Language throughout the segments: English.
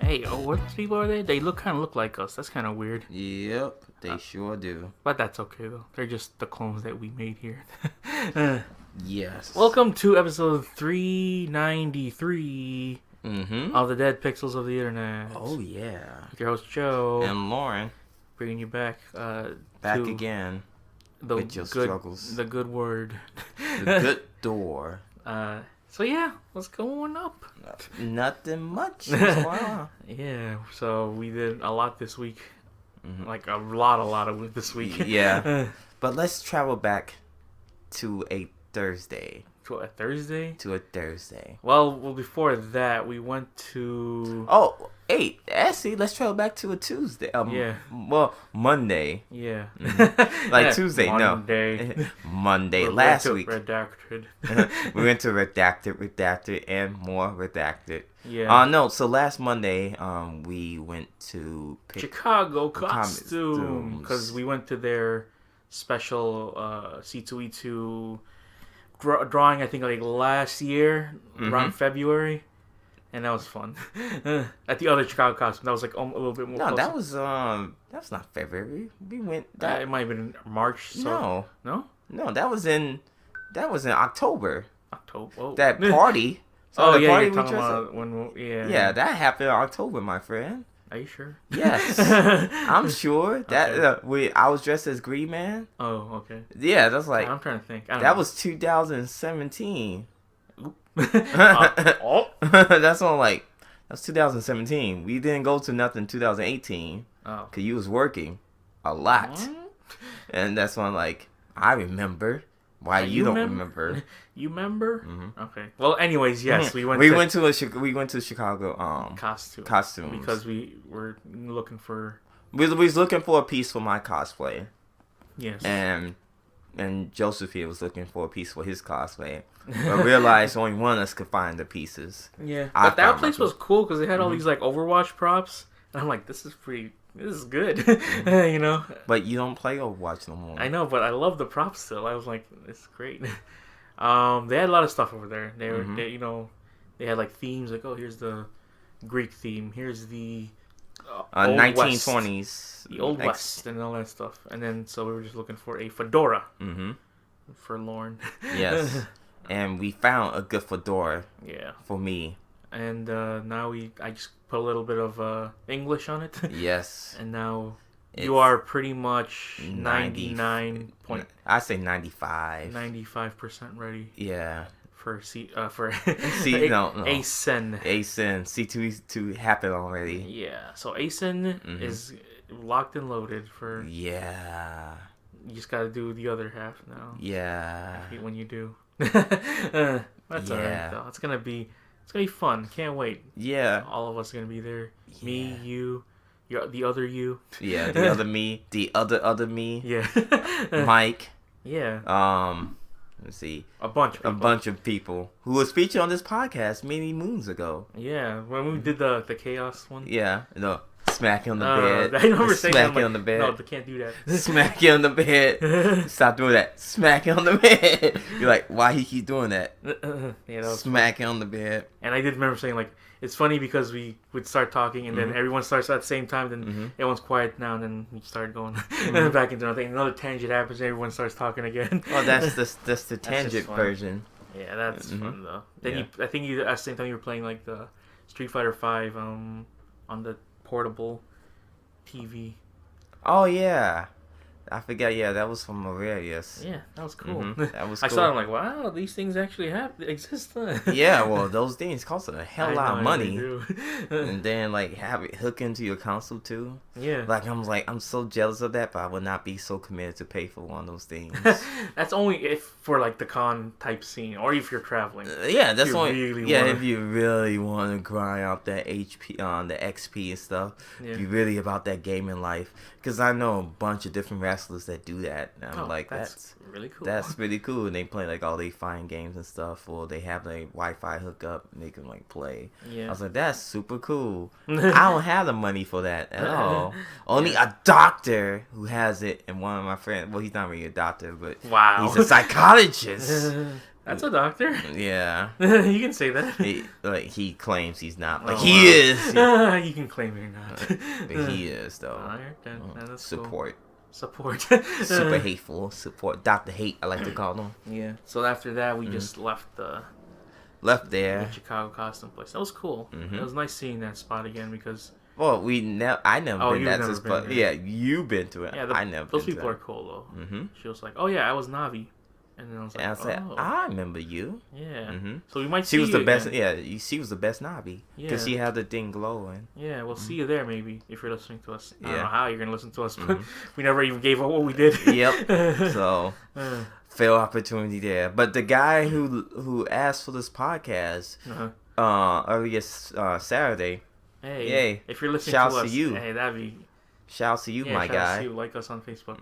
Hey, what people are they? They kind of look like us. That's kind of weird. Yep, they sure do. But that's okay, though. They're just the clones that we made here. Yes. Welcome to episode 393 of the Dead Pixels of the Internet. Oh, yeah. With your host, Joe. And Lauren. Bringing you back. Back again. With your struggles. The good word. The good door. So, yeah. What's going up? Nothing much. What's going on? Yeah. So, we did a lot this week. Mm-hmm. Like, a lot of this week. Yeah. But let's travel back to a Thursday. To a Thursday? To a Thursday. Well, before that, we went to... Oh, hey, actually, let's travel back to a Tuesday. Yeah. Well, Monday. Yeah. Like Tuesday, Monday. no. Monday, last week. Redacted. We went to Redacted, and more Redacted. Yeah. No, so last Monday, we went to... Chicago Costume. Because we went to their special C2E2... drawing, I think, like last year around February, and that was fun. At the other Chicago Costume, that was like a little bit more. No, closer. that was not February. We went. It might have been in March. So. No, that was in October. October. Oh. That party. So yeah, you're talking about when. Yeah, that happened in October, my friend. Are you sure? Yes, I'm sure that okay. I was dressed as Green Man. Oh, okay. Yeah, that's like I'm trying to think. That was 2017. That's 2017. We didn't go to nothing 2018 because you was working a lot, and that's when I remember. Why you don't remember? You remember? Mm-hmm. Okay. Well, anyways, yes, we went. We went to Chicago costumes because we were looking for. We was looking for a piece for my cosplay. Yes. And Joseph here was looking for a piece for his cosplay, but realized only one of us could find the pieces. Yeah. But that place was cool because they had all these like Overwatch props, and I'm like, this is good, you know. But you don't play Overwatch no more. I know, but I love the props still. I was like, it's great. They had a lot of stuff over there. They were, they had like themes like, oh, here's the Greek theme. Here's the 1920s, the Old West, and all that stuff. And then so we were just looking for a fedora for Lauren. Yes, and we found a good fedora. Yeah, for me. And now I just put a little bit of English on it. Yes. And now you are pretty much 99 point. I say 95. 95% ready. Yeah. For ASEN. ASEN. C2E2 happened already. Yeah. So ASEN is locked and loaded for. Yeah. You just got to do the other half now. Yeah. When you do. That's alright though. It's gonna be fun. Can't wait. Yeah. All of us are gonna be there. Yeah. Me, you, the other you. Yeah, the other me. The other me. Yeah. Mike. Yeah. Let's see. A bunch of people who was featured on this podcast many moons ago. Yeah, when we did the chaos one. Yeah. No. Smacking on the bed. I remember saying that. Smacking on the bed. No, they can't do that. Smacking on the bed. Stop doing that. Smacking on the bed. You're like, why he keep doing that? Yeah, that was smacking on the bed. And I did remember saying like, it's funny because we would start talking and then everyone starts at the same time. Then everyone's quiet now, and then we start going back into nothing. Another tangent happens, and everyone starts talking again. Oh, that's the tangent version. Yeah, that's fun though. Then I think you at the same time you were playing like the Street Fighter 5 on the portable TV. Oh yeah, I forgot. Yeah, that was from Aurelius. Yeah, that was cool. That was cool. I saw it, I'm like, wow, these things actually exist. Yeah, well, those things cost a hell lot of money. Do. And then have it hook into your console too. Yeah. I'm so jealous of that, but I would not be so committed to pay for one of those things. That's only if for like the con type scene, or if you're traveling. Yeah, that's only. If you really want to grind out that HP on the XP and stuff. Yeah. If you're really about that gaming life, because I know a bunch of different wrestlers that do that. And I'm like, that's really cool. That's really cool. And they play like all they fine games and stuff, or they have a Wi-Fi hookup and they can like play. Yeah. I was like, that's super cool. I don't have the money for that at all. Only a doctor who has it, and one of my friends. Well, he's not really a doctor, but he's a psychologist. That's a doctor. Yeah. You can say that. He claims he's not, but he is. You can claim you're not. But he is, though. That's support. Cool. Support. Super hateful. Support. Dr. Hate, I like to call him. Yeah. So after that, we just left there. The Chicago costume place. That was cool. It was nice seeing that spot again because... Well, I never been to that spot. Yeah, you've been to it. Yeah, I never those been people to are cool, though. She was like, oh, yeah, I was Navi. And then I was like, and I said, I remember you. Yeah. So we might see you. She was the best. Again. Yeah, she was the best Navi. Because she had the thing glowing. Yeah, we'll see you there maybe if you're listening to us. I don't know how you're going to listen to us, but we never even gave up what we did. Yep. So, fail opportunity there. But the guy who asked for this podcast earlier Saturday. Hey, yay. If you're listening Shouts to us, to you. hey, that'd be... Shouts to you, my guy. To you. Like us on Facebook.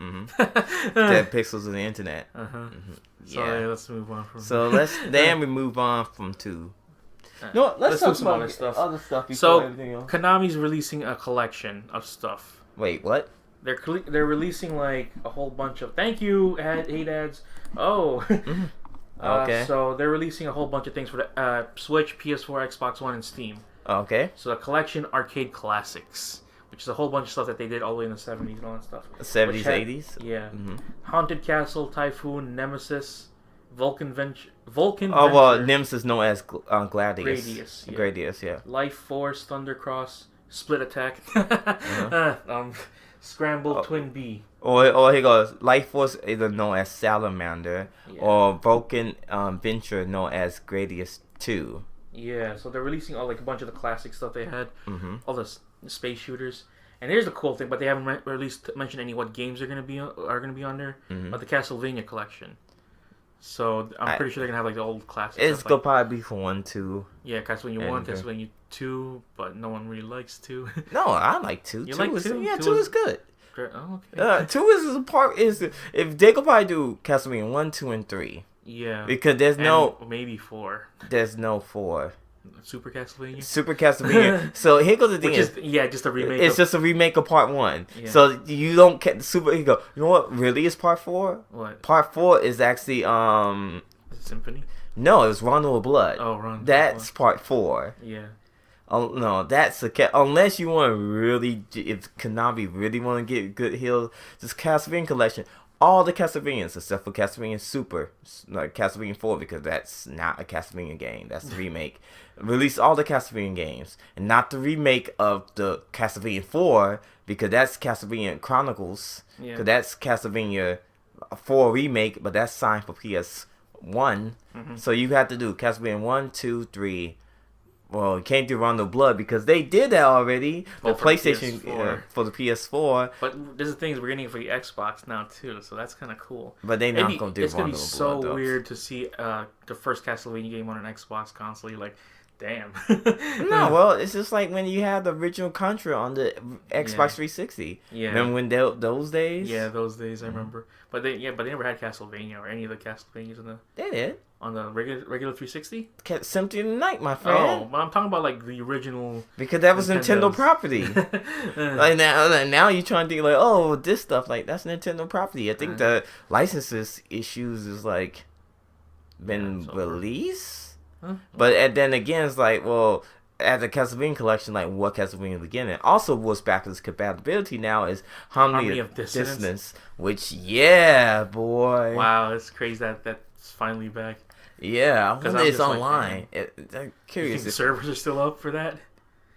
Dead Pixels of the Internet. So let's move on from. So then we move on from 2. No, let's talk some other stuff. Other stuff before everything else. Konami's releasing a collection of stuff. Wait, what? They're releasing like a whole bunch of. Thank you, hate ads. Oh. Okay. So they're releasing a whole bunch of things for the Switch, PS4, Xbox One, and Steam. Okay. So the collection Arcade Classics, which is a whole bunch of stuff that they did all the way in the 70s and all that stuff. 70s, 80s? Yeah. Haunted Castle, Typhoon, Nemesis, Vulcan Venture. Oh, well, Nemesis known as Gladius. Gradius, yeah. Life Force, Thundercross, Split Attack, Scramble, Twin B. Or he goes, Life Force either known as Salamander, or Vulcan Venture known as Gradius 2. Yeah, so they're releasing all like a bunch of the classic stuff they had, all the space shooters. And here's the cool thing, but they haven't mentioned any what games are gonna be on there. But the Castlevania collection. So I'm pretty sure they're gonna have like the old classics. It's gonna probably be for 1, 2. Yeah, Castlevania 1, Castlevania 2, but no one really likes 2. No, I like 2. You like 2? Yeah, 2 is good. Oh, okay. 2 is a part. If they could probably do Castlevania 1, 2, and 3. Yeah. Because there's maybe 4. There's no 4. Super Castlevania. So here goes the thing. Just a remake. It's just a remake of Part 1. Yeah. So you don't get the Super. You go. You know what? Really is Part 4? What? Part 4 is actually Symphony. No, it was Rondo of Blood. Oh, Rondo. That's Part 4. Yeah. Oh no, that's unless you want to really, if Konami really want to get good heals, this Castlevania collection. All the Castlevanias except for Castlevania Super, like Castlevania 4, because that's not a Castlevania game. That's the remake. Release all the Castlevania games, and not the remake of the Castlevania 4, because that's Castlevania Chronicles. Because that's Castlevania 4 remake, but that's signed for PS1. So you have to do Castlevania 1, 2, 3. Well, you can't do Rondo Blood because they did that already. The PlayStation for the PS4. But there's the thing is we're getting it for the Xbox now too, so that's kind of cool. But they're not gonna do Rondo Blood. It's gonna be so weird to see the first Castlevania game on an Xbox console. You're like, damn. No, well, it's just like when you had the original Contra on the Xbox 360. Yeah. Remember when those days? Yeah, those days I remember. But they never had Castlevania or any of the Castlevanias in the. They did. On the regular 360? Symphony of the Night, my friend. Oh, but I'm talking about like the original. Because that was Nintendo property. Like now you're trying to think like, oh, this stuff like that's Nintendo property. I think the licenses issues is like been released. But then again, it's like, well, at the Castlevania collection, like what Castlevania beginning. Also, what's backwards compatibility now is Harmony of Dissonance, which boy. Wow, it's crazy that's finally back. Yeah, I wonder it's online. I'm curious. You think the servers are still up for that?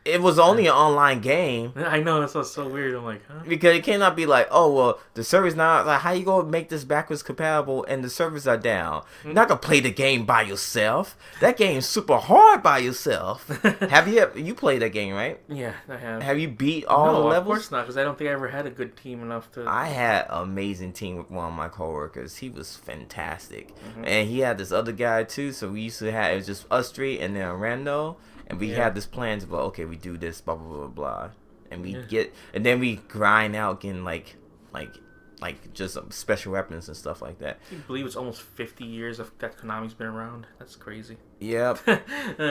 It was only an online game. I know, that's what's so weird. I'm like, huh? Because it cannot be like, oh, well, the server's not, like, how you gonna make this backwards compatible and the servers are down? You're not gonna play the game by yourself. That game's super hard by yourself. Have you played that game, right? Yeah, I have. Have you beat all the levels? Of course not, because I don't think I ever had a good team enough to... I had an amazing team with one of my coworkers. He was fantastic. And he had this other guy, too, so we used to have, it was just us three and then Rando. And we had this plan to go, okay, we do this, blah, blah, blah, blah. And we and then we grind out getting, like like just special weapons and stuff like that. Can you believe it's almost 50 years of that Konami's been around? That's crazy. Yep.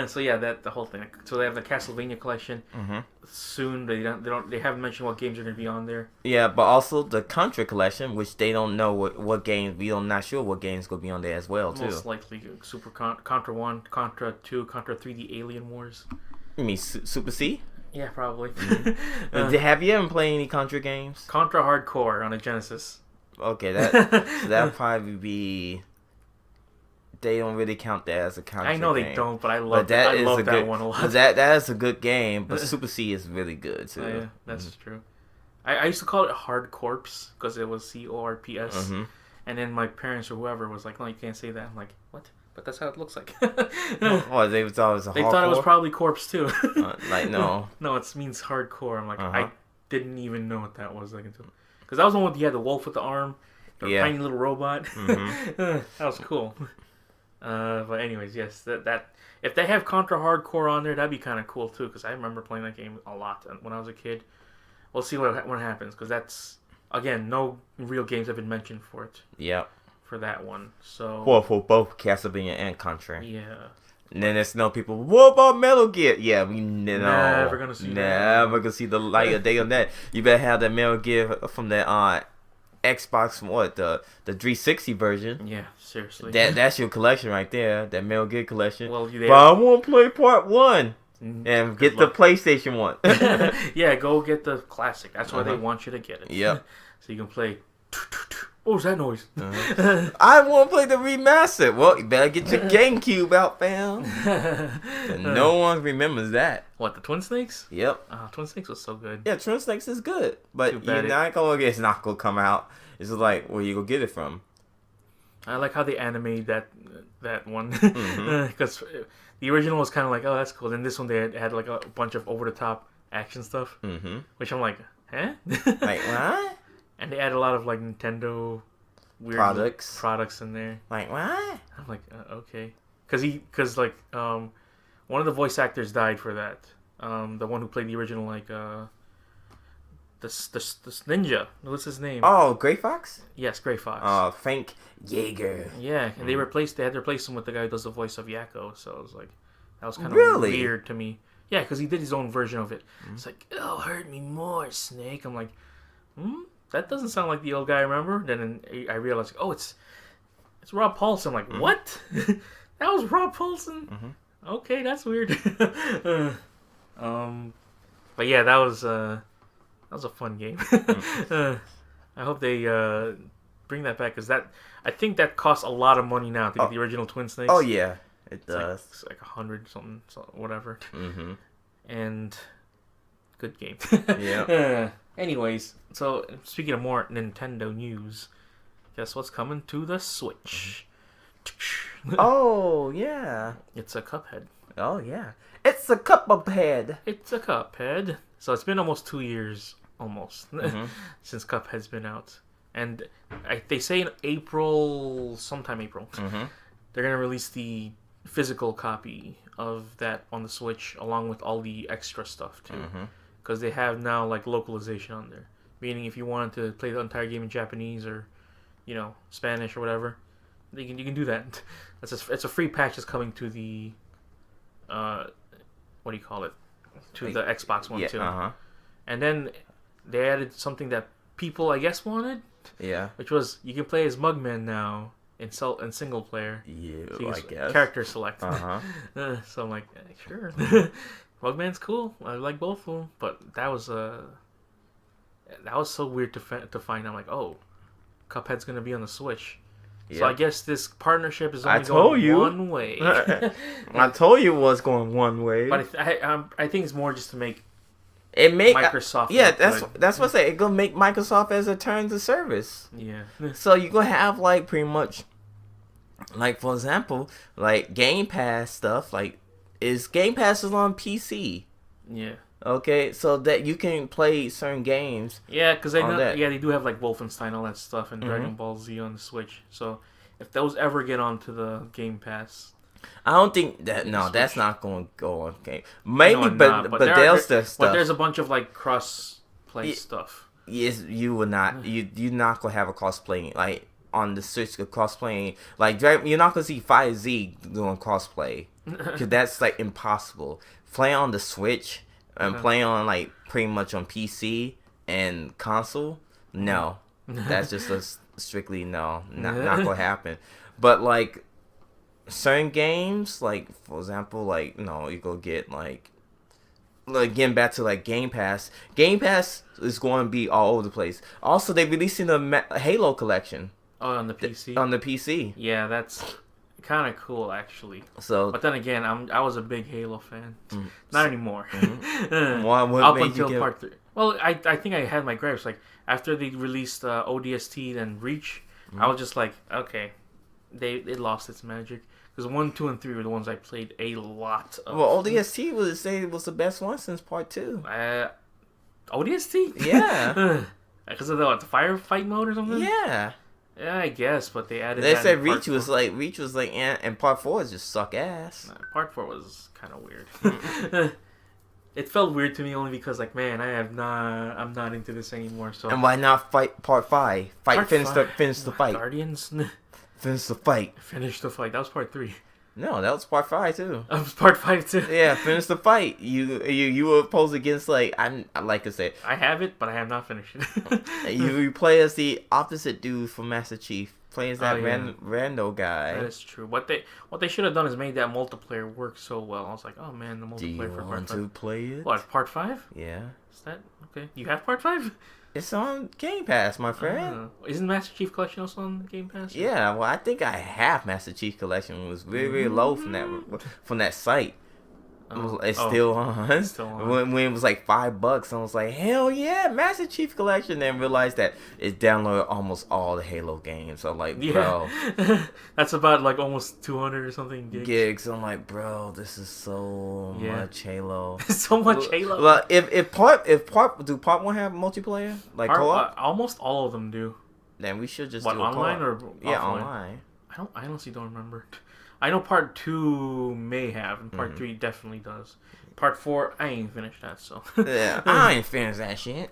So yeah, the whole thing. So they have the Castlevania collection. Mm-hmm. Soon they haven't mentioned what games are going to be on there. Yeah, but also the Contra collection, which they don't know what games. We don't not sure what games going to be on there as well too. Most likely Contra 1, Contra 2, Contra 3D Alien Wars. You mean Super C? Yeah, probably. Mm-hmm. Have you ever played any Contra games? Contra Hardcore on a Genesis. Okay, that'd probably be. They don't really count that as a Contra game. I know they don't, but I love that one a lot. That is a good game, but Super C is really good too. Oh, yeah, that's true. I used to call it Hard Corpse because it was CORPS, and then my parents or whoever was like, "No, you can't say that." I'm like, "What?" But that's how it looks like. Oh, they thought it was They thought it was probably corpse too. No. No, it means hardcore. I'm like, I didn't even know what that was like until, because that was the one with you had the wolf with the arm, the tiny little robot. That was cool. But anyways, yes, that if they have Contra Hardcore on there, that'd be kind of cool too. Because I remember playing that game a lot when I was a kid. We'll see what happens, because that's, again, no real games have been mentioned for it. Yep. For that one, so. Well, for both Castlevania and Contra. Yeah. And then there's no people. What about Metal Gear? Yeah, we never gonna see the light of day on that. You better have that Metal Gear from that Xbox, the 360 version. Yeah, seriously. That's your collection right there. That Metal Gear collection. Well, but I want to play Part 1. And get the PlayStation 1. Yeah, go get the classic. That's why they want you to get it. Yep. So you can play. What was that noise? I want to play the remastered. Well, you better get your GameCube out, fam. And no one remembers that. What, the Twin Snakes? Yep. Twin Snakes was so good. Yeah, Twin Snakes is good. But it's not going to come out. It's just like, where you go get it from? I like how they animate that one. Because the original was kind of like, oh, that's cool. Then this one, they had like a bunch of over-the-top action stuff. Which I'm like, huh? Like, what? And they add a lot of like Nintendo weird products in there. Like what? I'm like, okay, because like one of the voice actors died for that. The one who played the original, like this ninja. What's his name? Oh, Gray Fox. Yes, Gray Fox. Oh, Frank Yeager. Yeah, and they had to replace him with the guy who does the voice of Yakko. So it was like, that was kind of weird to me. Yeah, because he did his own version of it. It's like, oh, hurt me more, Snake. I'm like, that doesn't sound like the old guy I remember. Then I realized, oh, it's Rob Paulson. I'm like, what? That was Rob Paulson? Okay, that's weird. But yeah, that was a fun game. I hope they bring that back, because I think that costs a lot of money now to get the original Twin Snakes. Oh yeah, it does. It's like 100 something, whatever. And good game. Yeah. Anyways, so speaking of more Nintendo news, guess what's coming to the Switch? Oh, yeah. It's a Cuphead. Oh, yeah. It's a Cuphead. It's a Cuphead. So it's been almost 2 years, since Cuphead's been out. And they say in sometime April, they're going to release the physical copy of that on the Switch, along with all the extra stuff, too. Because they have now like localization on there, meaning if you wanted to play the entire game in Japanese or, Spanish or whatever, you can do that. It's a free patch that's coming to the, what do you call it, to the Xbox One too. And then they added something that people I guess wanted. Yeah. Which was you can play as Mugman now in single player. Yeah, so I guess. Character select. So I'm like, sure. Mugman's cool. I like both of them, but that was so weird to find. I'm like, oh, Cuphead's gonna be on the Switch. Yep. So I guess this partnership is only going one way. I told you it was going one way. But I think it's more just to make Microsoft. Yeah, that's what I say. It's gonna make Microsoft as a terms of service. Yeah. So you're gonna have like pretty much, like for example, like Game Pass stuff. Like, Game Pass is on PC. Yeah. Okay, so that you can play certain games. Yeah, because they do have like Wolfenstein, all that stuff, and Dragon Ball Z on the Switch. So if those ever get onto the Game Pass, I don't think that. No, that's not going to go on game. Maybe, but they'll still stuff. But there's a bunch of like cross play stuff. Yes, you will not. You're not gonna have a cosplay like on the Switch cosplaying. Like you're not gonna see 5Z doing cosplay because that's like impossible. Play on the Switch and play on like pretty much on PC and console. No, that's just a strictly no, not gonna happen. But like certain games, like for example, like you go get like getting back to like Game Pass. Game Pass is going to be all over the place. Also, they're releasing the Halo collection. Oh, on the PC. On the PC. Yeah, that's kind of cool actually. So, but then again, I was a big Halo fan. Not anymore. What up until part 3. Well, I think I had my gripes. Like after they released ODST and Reach, I was just like, okay, it lost its magic. Because 1, 2, and 3 were the ones I played a lot of. Well, ODST was the best one since part 2. ODST? Yeah. Because of the firefight mode or something? Yeah. Yeah, I guess, but they added. They said Reach was like, and part 4 just suck ass. Part 4 was kind of weird. It felt weird to me only because, like, man, I'm not into this anymore. So. And why not fight part 5? Finish the fight. Guardians. Finish the fight. Finish the fight. That was part 3. No, that was part 5 too. That was part 5 too. Yeah, finish the fight. You were opposed against like I said. I have it, but I have not finished it. you play as the opposite dude from Master Chief. Play as that rando guy. That is true. What they should have done is made that multiplayer work so well. I was like, oh man, the multiplayer. Do you for want to play it? What, part 5? Yeah. Is that okay? You have part 5? It's on Game Pass, my friend. Isn't Master Chief Collection also on Game Pass? Yeah, well, I think I have Master Chief Collection. It was very low from that site. It's still on. It's still on. When it was like $5, I was like, hell yeah, Master Chief Collection. Then realized that it downloaded almost all the Halo games. So I'm like, bro. That's about like almost 200 or something gigs. I'm like, bro, this is so much Halo. So much Halo. Well, if part 1 have multiplayer? Like co-op? Almost all of them do. Then we should just do online or yeah, offline? Online. I honestly don't remember. I know part 2 may have, and part 3 definitely does. Part 4, I ain't finished that, so. Yeah, I ain't finished that shit.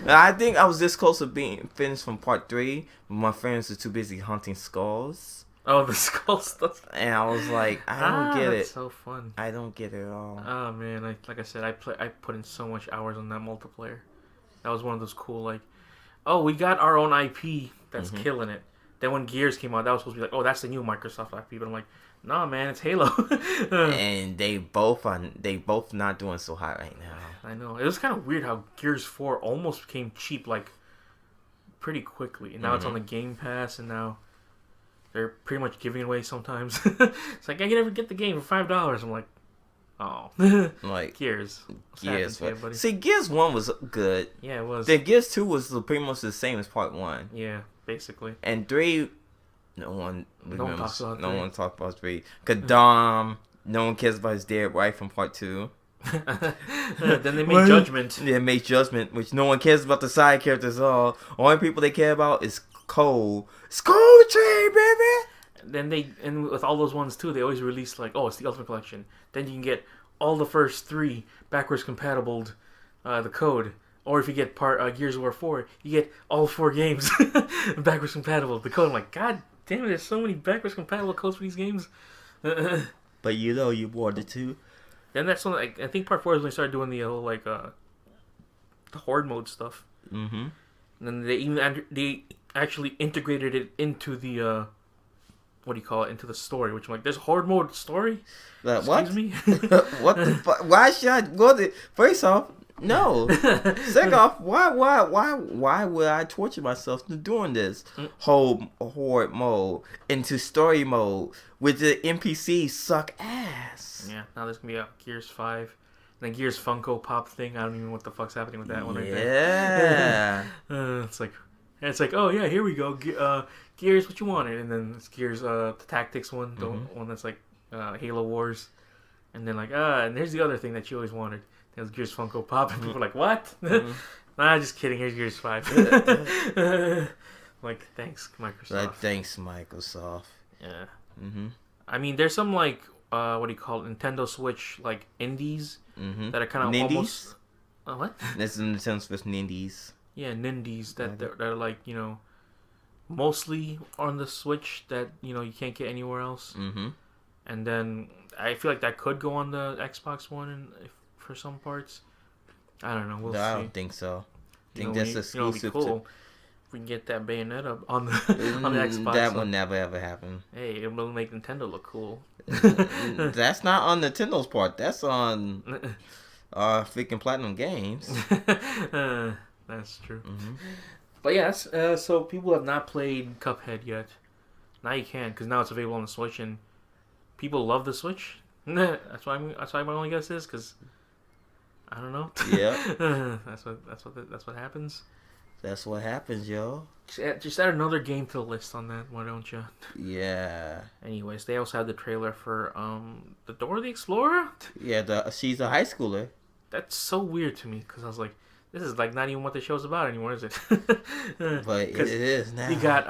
I think I was this close to being finished from part 3, but my friends were too busy hunting skulls. Oh, the skull stuff. And I was like, I don't get that's it. so fun. I don't get it at all. Oh man, like I said, I put in so much hours on that multiplayer. That was one of those cool like, oh, we got our own IP that's killing it. Then when Gears came out, that was supposed to be like, oh, that's the new Microsoft IP. But I'm like, nah, man, it's Halo. And they both not doing so hot right now. I know. It was kind of weird how Gears 4 almost became cheap, like, pretty quickly. And now it's on the Game Pass, and now they're pretty much giving it away sometimes. It's like, I can never get the game for $5. I'm like, oh. Like, Gears. Buddy? See, Gears 1 was good. Yeah, it was. Then Gears 2 was pretty much the same as part 1. Yeah, basically. And 3... No one remembers. No one talks about 3. Cause Dom, no one cares about his dead wife from part 2. Then they made Judgment. Yeah, made Judgment, which no one cares about the side characters at all. Only people they care about is Cole. Skull Tree, baby. And with all those ones too, they always release like, oh, it's the Ultimate Collection. Then you can get all the first 3 backwards compatible, the code. Or if you get Gears of War 4, you get all 4 games backwards compatible. The code, I'm like, God damn it, there's so many backwards compatible codes for these games. But you wanted to. Then that's when I think part 4 is when they started doing the whole like the horde mode stuff. Mm-hmm. And then they actually integrated it into the what do you call it? Into the story, which I'm like, there's horde mode story. Excuse me. What the fuck? Why should I go there? First off, no. Second off, why would I torture myself to doing this whole horde mode into story mode with the NPCs suck ass? Yeah, now there's gonna be a Gears 5. And then Gears Funko Pop thing. I don't even know what the fuck's happening with that one right there. Yeah. It's like, oh yeah, here we go. Gears, what you wanted? And then it's Gears, the Tactics one, the one that's like Halo Wars. And then and here's the other thing that you always wanted. It was Gears Funko Pop, and people were like, what? Nah, just kidding. Here's Gears 5. Like, thanks, Microsoft. Thanks, Microsoft. Yeah. I mean, there's some what do you call it? Nintendo Switch indies that are kind of almost. What? That's the Nintendo Switch indies. Yeah, Nindies that they're like, mostly on the Switch that, you can't get anywhere else. Mm-hmm. And then I feel like that could go on the Xbox One for some parts. I don't know. We'll see. I don't think so. I think that's exclusive. It'd be cool if we can get that Bayonetta on the on the Xbox. That will never ever happen. Hey, it will make Nintendo look cool. That's not on Nintendo's part. That's on freaking Platinum Games. That's true. Mm-hmm. But yeah, so people have not played Cuphead yet. Now you can, because now it's available on the Switch, and people love the Switch. That's why my only guess is, because I don't know. Yeah. that's what happens. That's what happens, yo. Just add another game to the list on that, why don't you? Yeah. Anyways, they also had the trailer for the Dora the Explorer. Yeah, she's a high schooler. That's so weird to me, because I was like, this is like not even what the show's about anymore, is it? But it is now. You got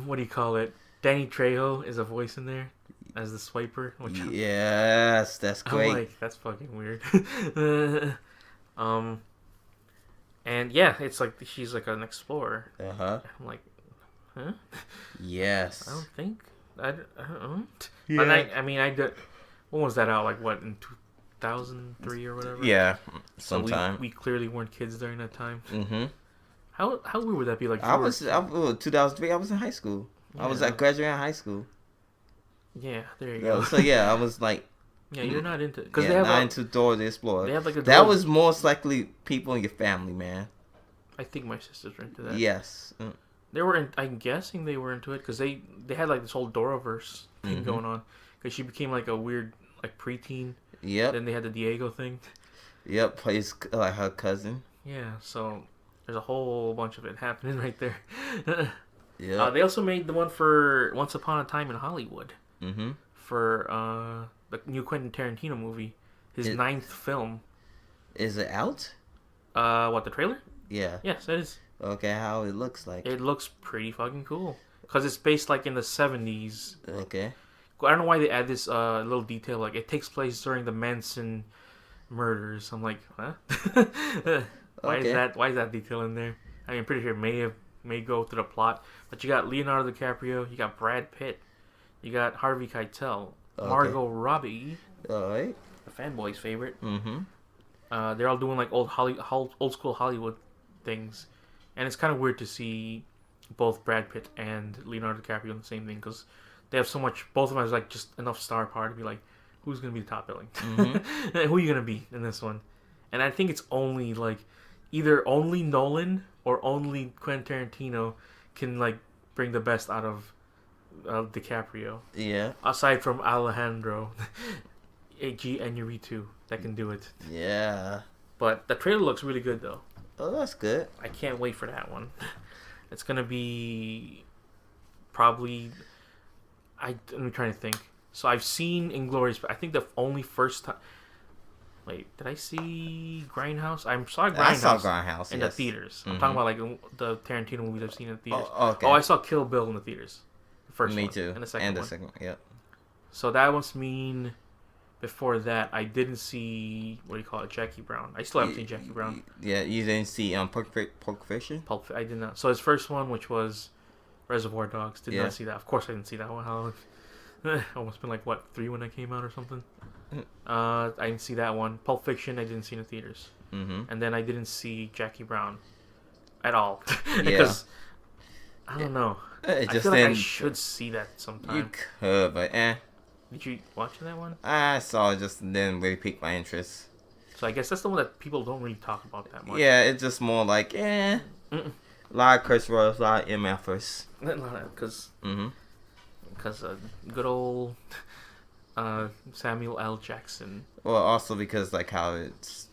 what do you call it? Danny Trejo is a voice in there as the swiper. Yes, that's great. I'm like, that's fucking weird. And yeah, it's like she's like an explorer. Uh-huh. I'm like, huh? Yes. I don't think. I don't know. Yeah. But I mean, when was that out? Like what, in 2003 or whatever? Yeah, sometime. So we clearly weren't kids during that time. Mm-hmm. How weird would that be? Like 2003. I was in high school. Yeah. I was graduating high school. Yeah, there you go. So yeah, I was like. Yeah, you're not into because they have not into Dora the Explorer. They have like that was most likely people in your family, man. I think my sisters were into that. Yes, they were. I'm guessing they were into it because they had like this whole Doraverse thing going on because she became like a weird like preteen. Yep. Then they had the Diego thing. Yep, plays like her cousin. Yeah, so there's a whole bunch of it happening right there. Yeah. They also made the one for Once Upon a Time in Hollywood. Mm-hmm. For the new Quentin Tarantino movie, his 9th film. Is it out? What, the trailer? Yeah. Yes, it is. Okay, how it looks like? It looks pretty fucking cool. Because it's based like in the 70s. Okay. I don't know why they add this little detail, like it takes place during the Manson murders. I'm like, huh? Why is that detail in there? I mean, I'm pretty sure it may go to the plot. But you got Leonardo DiCaprio, you got Brad Pitt, you got Harvey Keitel, Margot Robbie, alright, the fanboy's favorite. Mm-hmm. They're all doing like old school Hollywood things, and it's kind of weird to see both Brad Pitt and Leonardo DiCaprio in the same thing because they have so much. Both of them has like just enough star power to be like, who's gonna be the top billing? Mm-hmm. Who are you gonna be in this one? And I think it's only like either only Nolan or only Quentin Tarantino can like bring the best out of DiCaprio. Yeah. Aside from Alejandro G. Iñárritu that can do it. Yeah. But the trailer looks really good though. Oh, that's good. I can't wait for that one. It's gonna be probably. I'm trying to think. So I've seen Inglourious, but I think the only first time. Wait, did I see Grindhouse? I saw Grindhouse in the theaters. I'm talking about like the Tarantino movies I've seen in the theaters. Oh, okay. Oh, I saw Kill Bill in the theaters. The first one. Me too. And the second one. Yep. So that must mean before that I didn't see Jackie Brown. I still haven't seen Jackie Brown. Yeah, you didn't see Pulp Fiction? I did not. So his first one, which was Reservoir Dogs, did not see that. Of course I didn't see that one. Almost been like 3 when that came out or something. I didn't see that one. Pulp Fiction I didn't see in the theaters. Mm-hmm. And then I didn't see Jackie Brown at all because I don't know. I feel like I should see that sometime. You could, but Did you watch that one? I saw it, just didn't really pique my interest. So I guess that's the one that people don't really talk about that much. Yeah, it's just more like a lot of curse words, a lot of MFers. Because good old Samuel L. Jackson. Well, also because like how it's.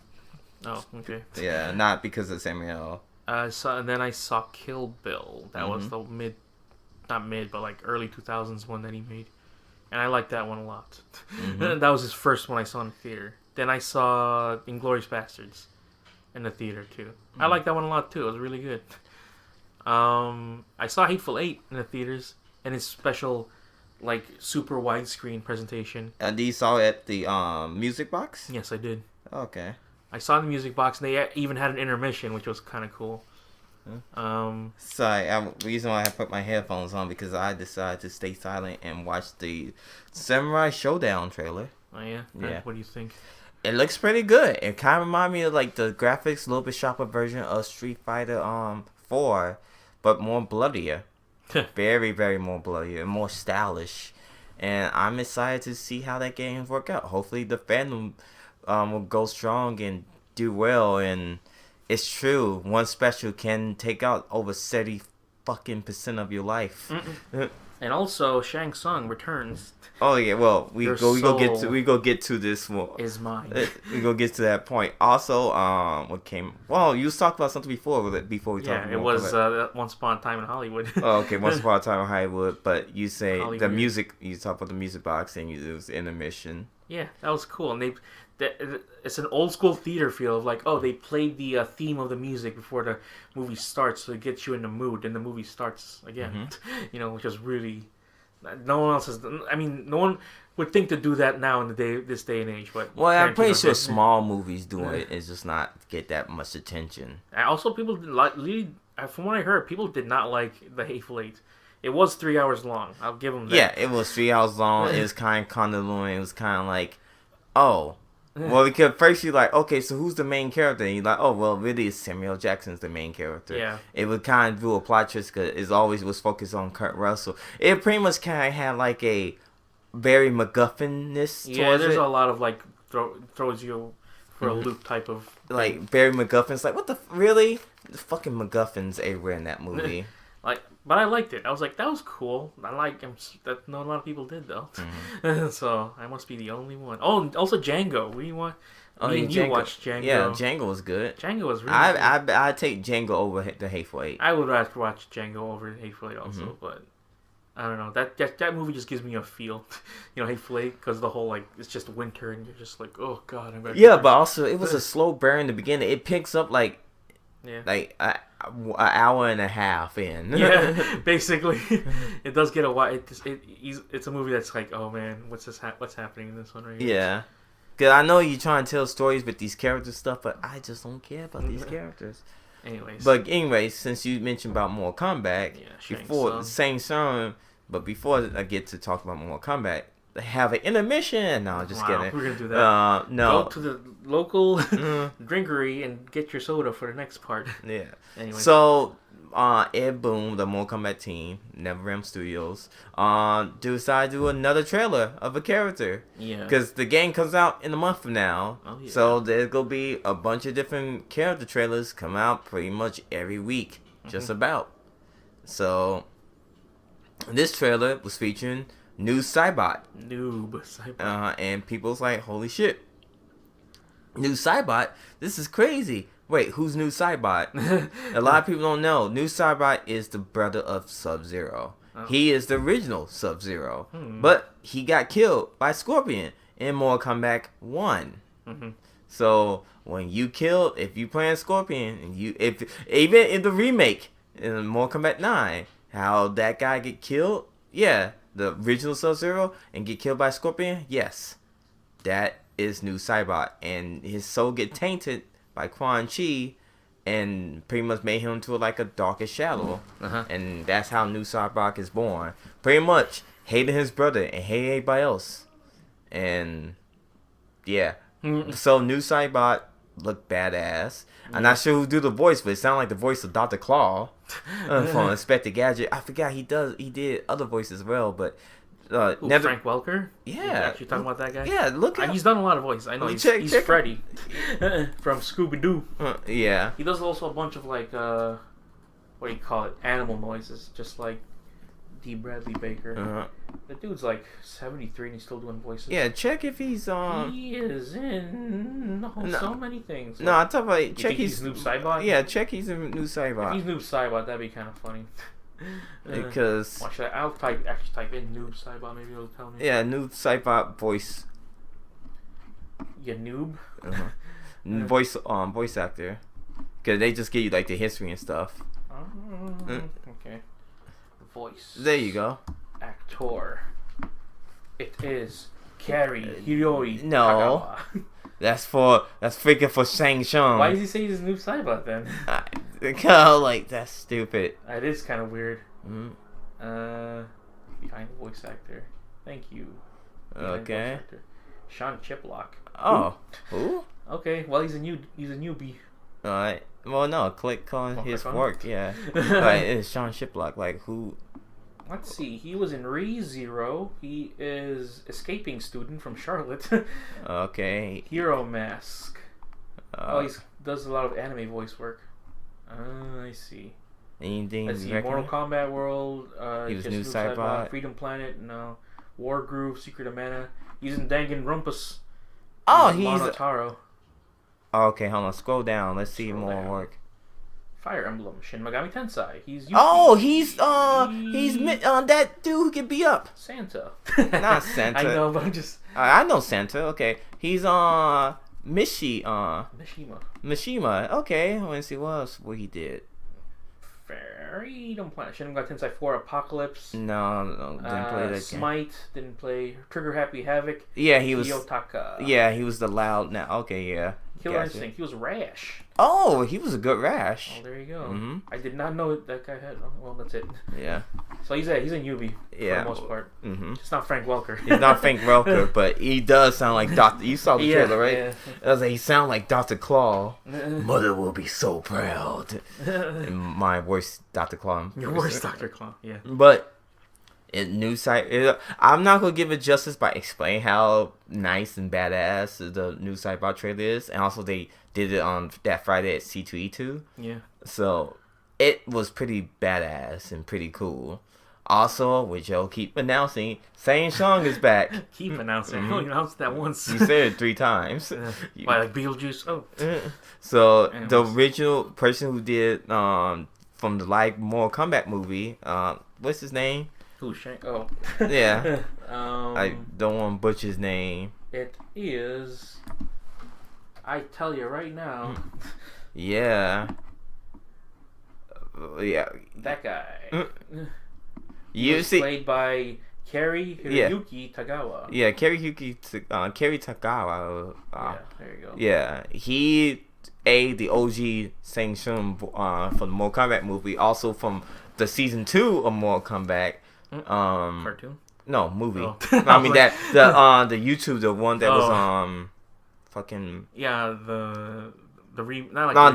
Oh, okay. Yeah, not because of Samuel. And then I saw Kill Bill. That was the but like early 2000s one that he made. And I liked that one a lot. Mm-hmm. That was his first one I saw in the theater. Then I saw Inglourious Bastards in the theater too. Mm-hmm. I liked that one a lot too. It was really good. I saw Hateful Eight in the theaters and his special, like, super widescreen presentation. And you saw it at the music box? Yes, I did. Okay. I saw the music box, and they even had an intermission, which was kind of cool. Sorry, the reason why I put my headphones on because I decided to stay silent and watch the Samurai Showdown trailer. Oh yeah? Yeah. What do you think? It looks pretty good. It kind of reminds me of like the graphics, a little bit sharper version of Street Fighter 4, but more bloodier. Very, very more bloodier and more stylish. And I'm excited to see how that game work out. Hopefully the fandom will go strong and do well. And it's true, one special can take out over 70% of your life. And also, Shang Tsung returns. Oh yeah, well we go get to this one. Is mine. We go get to that point. Also, what came? Well, you was talking about something before we talked. Yeah, it was Once Upon a Time in Hollywood. Oh, okay, Once Upon a Time in Hollywood. But you say Hollywood. The music. You talk about the music box and it was intermission. Yeah, that was cool. And it's an old school theater feel of like, oh, they played the theme of the music before the movie starts, so it gets you in the mood, and the movie starts again. Which is really, no one else has. I mean, no one would think to do that now in this day and age. But I'm pretty sure small movies doing it is just not get that much attention. And also, people from what I heard, people did not like the Hateful Eight. It was 3 hours long. I'll give them that. Yeah, it was 3 hours long. It was kind of convoluted. It was kind of like, oh. Well, because first you're like, okay, so who's the main character? And you're like, oh, well, really, Samuel Jackson's the main character. Yeah. It would kind of do a plot twist because it always was focused on Kurt Russell. It pretty much kind of had like a very MacGuffin-ness towards it. Yeah, there's a lot of like throws you for a loop type of thing. Like Barry MacGuffin's like, what the really? The fucking MacGuffins everywhere in that movie. But I liked it. I was like, that was cool. I like him. That not a lot of people did though. So I must be the only one. Oh, and also Django. What do you want? You watched Django. Yeah, Django was good. Django was really good. I'd take Django over the Hateful Eight. I would rather watch Django over Hateful Eight also, but I don't know. That movie just gives me a feel. Hateful Eight, because the whole it's just winter and you're just like, oh god, I'm ready. Yeah, but also it was a slow burn in the beginning. It picks up like an hour and a half in. Yeah, basically, it does get a while. It's a movie that's like, oh man, what's happening in this one right here? Yeah, because I know you're trying to tell stories with these character stuff, but I just don't care about these characters. Anyways, since you mentioned about Mortal Kombat, before I get to talk about Mortal Kombat, they have an intermission. No, just kidding. We're gonna do that. No. Go to the local drinkery and get your soda for the next part. Yeah. Anyway. So, Ed Boon, the Mortal Kombat team, NetherRealm Studios, decided to do another trailer of a character. Yeah. Because the game comes out in a month from now. Oh, yeah. So there's gonna be a bunch of different character trailers come out pretty much every week, just about. So, this trailer was featuring Noob Saibot. And people's like, holy shit. Noob Saibot? This is crazy. Wait, who's Noob Saibot? A lot of people don't know. Noob Saibot is the brother of Sub-Zero. Oh. He is the original Sub-Zero. But he got killed by Scorpion in Mortal Kombat 1. So, when you if you playing Scorpion, and even in the remake, in Mortal Kombat 9, how that guy get killed, yeah, the original Sub-Zero, and get killed by Scorpion, yes, that is Noob Saibot, and his soul get tainted by Quan Chi, and pretty much made him into like a darkest shadow, and that's how Noob Saibot is born. Pretty much hating his brother and hating everybody else, and yeah, so Noob Saibot looked badass. I'm not sure who do the voice, but it sounded like the voice of Dr. Claw from Inspector Gadget. I forgot he did other voices as well, but Frank Welker? Yeah. You're actually talking about that guy? Yeah, look at he's done a lot of voices. I know he's Freddy from Scooby-Doo. Yeah. He does also a bunch of what do you call it? Animal noises, just like D. Bradley Baker. The dude's like 73 and he's still doing voices. Yeah, check if he's on. He is in so many things. No, I'm talking about check he's Noob Saibot. Yeah, check he's in Noob Saibot. If he's Noob Saibot, that'd be kind of funny. Because I'll type in Noob Saibot. Maybe it'll tell me. Yeah, Noob Saibot voice. Yeah, noob. Voice actor. Because they just give you like the history and stuff. Okay. Voice. There you go. Actor. It is Cary Hiroi No. Kagawa. That's freaking for Shang Tsung. Why does he say he's a new Cybot then? Like that's stupid. That is kind of weird. Behind the voice actor. Thank you. Okay. Sean Chiplock. Oh. Who? Okay. Well, he's a newbie. Alright. Well, no. Click on his work. Yeah. Right. It's Sean Chiplock. Like who? Let's see. He was in ReZero. He is escaping student from Charlotte. Okay. Hero Mask. He does a lot of anime voice work. I see. Anything? Let's see. Mortal Kombat World. He was new Cybot. Freedom Planet. No. War Groove. Secret of Mana. He's in Danganronpa. Oh, he's Monotaro. Okay, hold on. Scroll down. Let's see more work. Fire Emblem, Shin Megami Tensei. He's Yuki. Oh, he's that dude who can be up. Santa. Not Santa. I know, but I'm just. I know Santa. Okay, he's Mishima. Okay, let's see what he did. Freedom Planet, Shin Megami Tensei 4, Apocalypse. No, didn't play that game. Smite, didn't play. Trigger Happy Havoc. Yeah, he was. Kiyotaka. Yeah, he was the loud. Now, okay, yeah. Killer Instinct. He was Rash. Oh, he was a good Rash. Oh, there you go. Mm-hmm. I did not know that guy had. Oh, well, that's it. Yeah. So he's a newbie for the most part. Mm-hmm. It's not Frank Welker. He's not Frank Welker, but he does sound like Doctor. You saw the trailer, right? Yeah. I was like, he sound like Dr. Claw. Mother will be so proud. And my worst Dr. Claw. Your worst Dr. Claw. Yeah. But new site. I'm not gonna give it justice by explaining how nice and badass the new Cybot trailer is, and also they did it on that Friday at C2E2. Yeah. So it was pretty badass and pretty cool. Also, which y'all keep announcing, Shang Tsung is back. Keep announcing. I only announced that once. You said it 3 times. Why, like Beetlejuice? Oh. So the original person who did from the live Mortal Kombat movie, what's his name? Who, Shang? Oh. Yeah. I don't want to butcher his name. It is. I tell you right now. Yeah. Yeah. That guy. You see, played by Kerry Hiroyuki Tagawa. Yeah, Kerry Tagawa. Yeah, there you go. Yeah, he the OG Shang Tsung from the Mortal Kombat movie, also from the season 2 of Mortal Kombat. Cartoon? No, movie. Oh. I mean that the YouTube, the one that was fucking the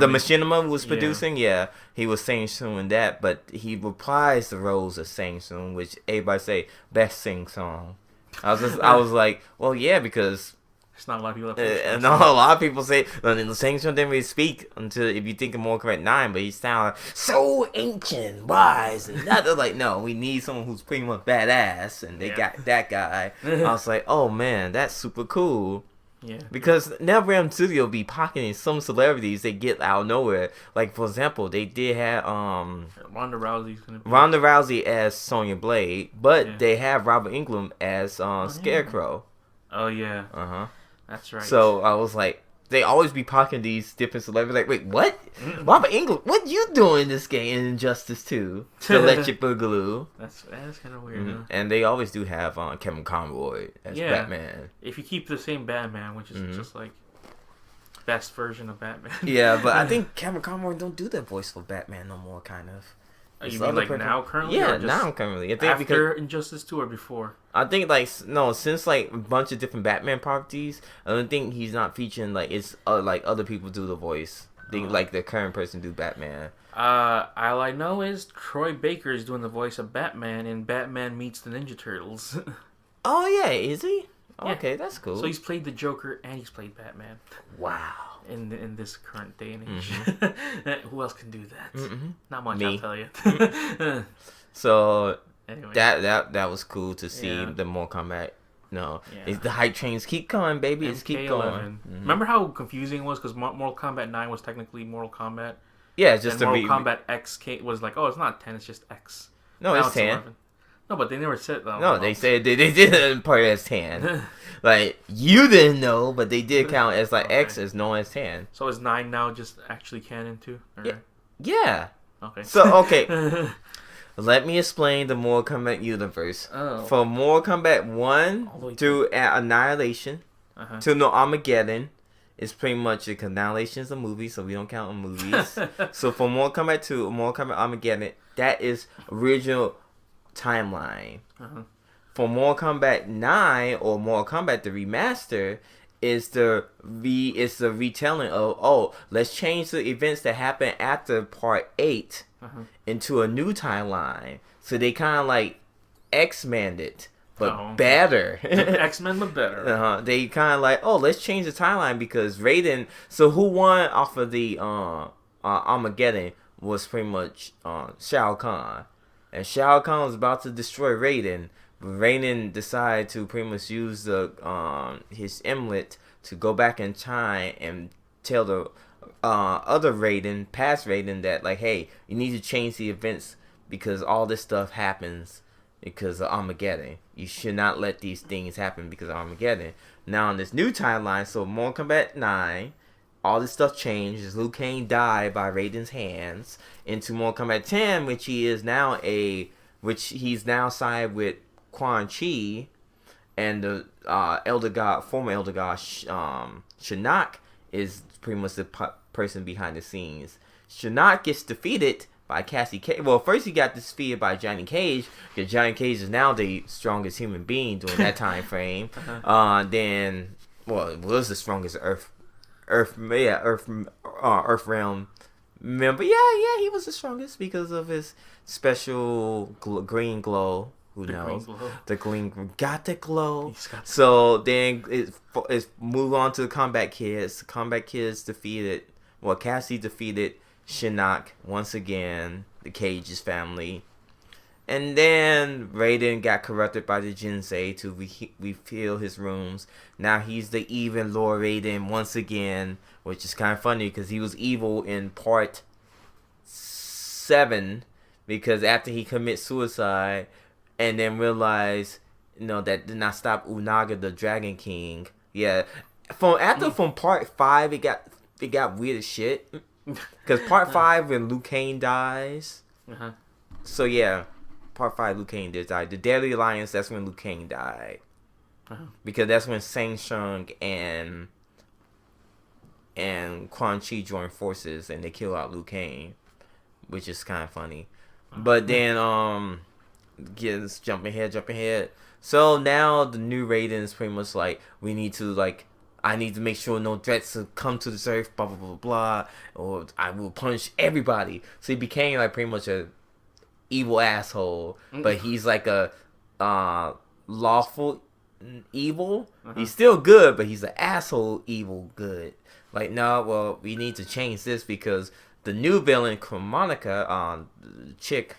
Machinima was producing. Yeah, he was Shang Tsung in that, but he reprised the roles of Shang Tsung, which everybody say best Shang Tsung. I was like, well, yeah, because there's not a lot of people that no, a lot of people say Shang Tsung didn't really speak until if you think of Mortal Kombat 9, but he sounded so ancient, wise, and that. They're like, no, we need someone who's pretty much badass, and they got that guy. I was like, oh man, that's super cool. Yeah. Because NetherRealm Studio be pocketing some celebrities they get out of nowhere. Like, for example, they did have Ronda Rousey's gonna be Ronda Rousey as Sonya Blade, but they have Robert Englund as Scarecrow. Oh yeah. That's right. So I was like, they always be pocketing these different celebrities. Like, wait, what? Robert Englund, what you doing in this game in Injustice 2? The Electric Boogaloo. That's kind of weird. Huh? And they always do have Kevin Conroy as Batman. If you keep the same Batman, which is just like best version of Batman. Yeah, but I think Kevin Conroy don't do that voice for Batman no more, kind of. You mean like now currently? Yeah, now currently. I think after Injustice 2 or before? I think since like a bunch of different Batman properties, I don't think he's not featuring like it's like other people do the voice. I think like the current person do Batman. All I know is Troy Baker is doing the voice of Batman in Batman Meets the Ninja Turtles. Oh yeah, is he? Yeah. Okay, that's cool. So he's played the Joker and he's played Batman. Wow. In this current day and age. Who else can do that? Not much, I'll tell you. So anyway. that was cool to see the Mortal Kombat. The hype trains keep coming, baby. It's keep going. Remember how confusing it was because Mortal Kombat 9 was technically Mortal Kombat. Yeah, just and Mortal Kombat X was like, oh, it's not 10, it's just X. No, it's 10. 11. No, but they never said that. No, they said they did part as 10. Like, you didn't know, but they did count as like X as known as 10. So is 9 now just actually canon too? Or... Yeah. Okay. So, let me explain the Mortal Kombat universe. Oh. From Mortal Kombat 1 through Annihilation to No Armageddon it's pretty much a Annihilation is a movie, so we don't count on movies. So for Mortal Kombat 2, Mortal Kombat Armageddon, that is original timeline. For Mortal Kombat 9 or Mortal Kombat the remaster, is the retelling of let's change the events that happened after Part 8 into a new timeline. So they kind of like X-Men it, but better. X-Men but better. They kind of like, let's change the timeline because Raiden. So who won off of the Armageddon was pretty much Shao Kahn, and Shao Kahn was about to destroy Raiden. Raiden decided to pretty much use the his amulet to go back in time and tell the other Raiden, past Raiden, that like, hey, you need to change the events because all this stuff happens because of Armageddon. You should not let these things happen because of Armageddon. Now in this new timeline, so Mortal Kombat 9, all this stuff changed. Liu Kang died by Raiden's hands into Mortal Kombat 10, which he's now sided with Quan Chi, and the former elder god, Shinnok is pretty much the person behind the scenes. Shinnok gets defeated by Cassie Cage. Well, first he got defeated by Johnny Cage, because Johnny Cage is now the strongest human being during that time frame. Then, it was the strongest Earth realm member. Yeah, he was the strongest because of his special green glow. Who knows? The green got the glow. So then it's move on to the Combat Kids. The Combat Kids defeated. Well, Cassie defeated Shinnok once again. The Cage's family, and then Raiden got corrupted by the Jinsei to refill his rooms. Now he's the evil Lord Raiden once again, which is kind of funny because he was evil in Part 7 because after he commits suicide. And then realize, that did not stop Unaga, the Dragon King. Yeah, from Part 5, it got weird as shit. Because Part 5 when Liu Kang dies. So yeah, Part 5 Liu Kang did die. The Deadly Alliance, that's when Liu Kang died. Because that's when Shang Tsung and Quan Chi joined forces and they kill out Liu Kang, which is kind of funny. But then jump ahead. So now the new Raiden is pretty much like, I need to make sure no threats to come to this earth, blah blah blah blah, or I will punish everybody. So he became like pretty much a evil asshole, but he's like a lawful evil. He's still good, but he's an asshole evil good. Like, no, well, we need to change this because the new villain, Monica, chick.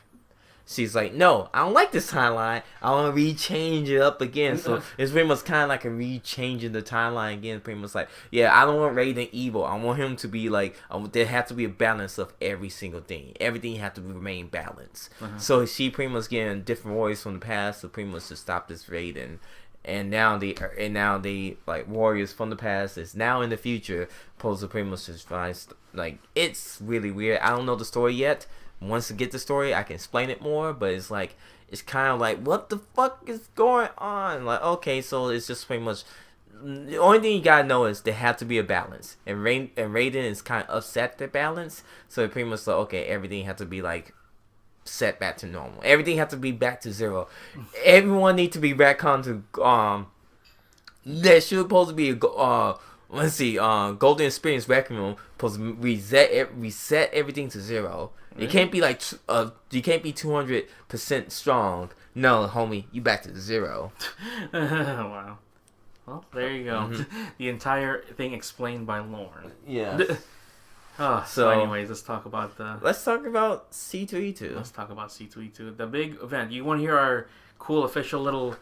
She's like, no, I don't like this timeline. I want to rechange it up again. So it's pretty much kind of like a rechanging the timeline again. Pretty much like, yeah, I don't want Raiden evil. I want him to be like, there has to be a balance of every single thing. Everything has to remain balanced. So she pretty much getting different warriors from the past to pretty much to stop this Raiden. And now the like warriors from the past is now in the future supposed to pretty much just find, like, it's really weird. I don't know the story yet. Once I get the story, I can explain it more, but it's like, it's kind of like, what the fuck is going on? Like, okay, so it's just pretty much, the only thing you gotta know is there has to be a balance, and Raiden is kind of upset the balance, so it pretty much like, okay, everything has to be like set back to normal. Everything has to be back to zero. Everyone needs to be retconned to there should supposed to be a Golden Experience Requiem supposed to reset everything to zero. You can't be like you can't be 200% strong. No, homie, you back to zero. Wow. Well, there you go. The entire thing explained by Lauren. Yeah. So anyways, let's talk about C2E2. Let's talk about C2E2, the big event. You want to hear our cool official little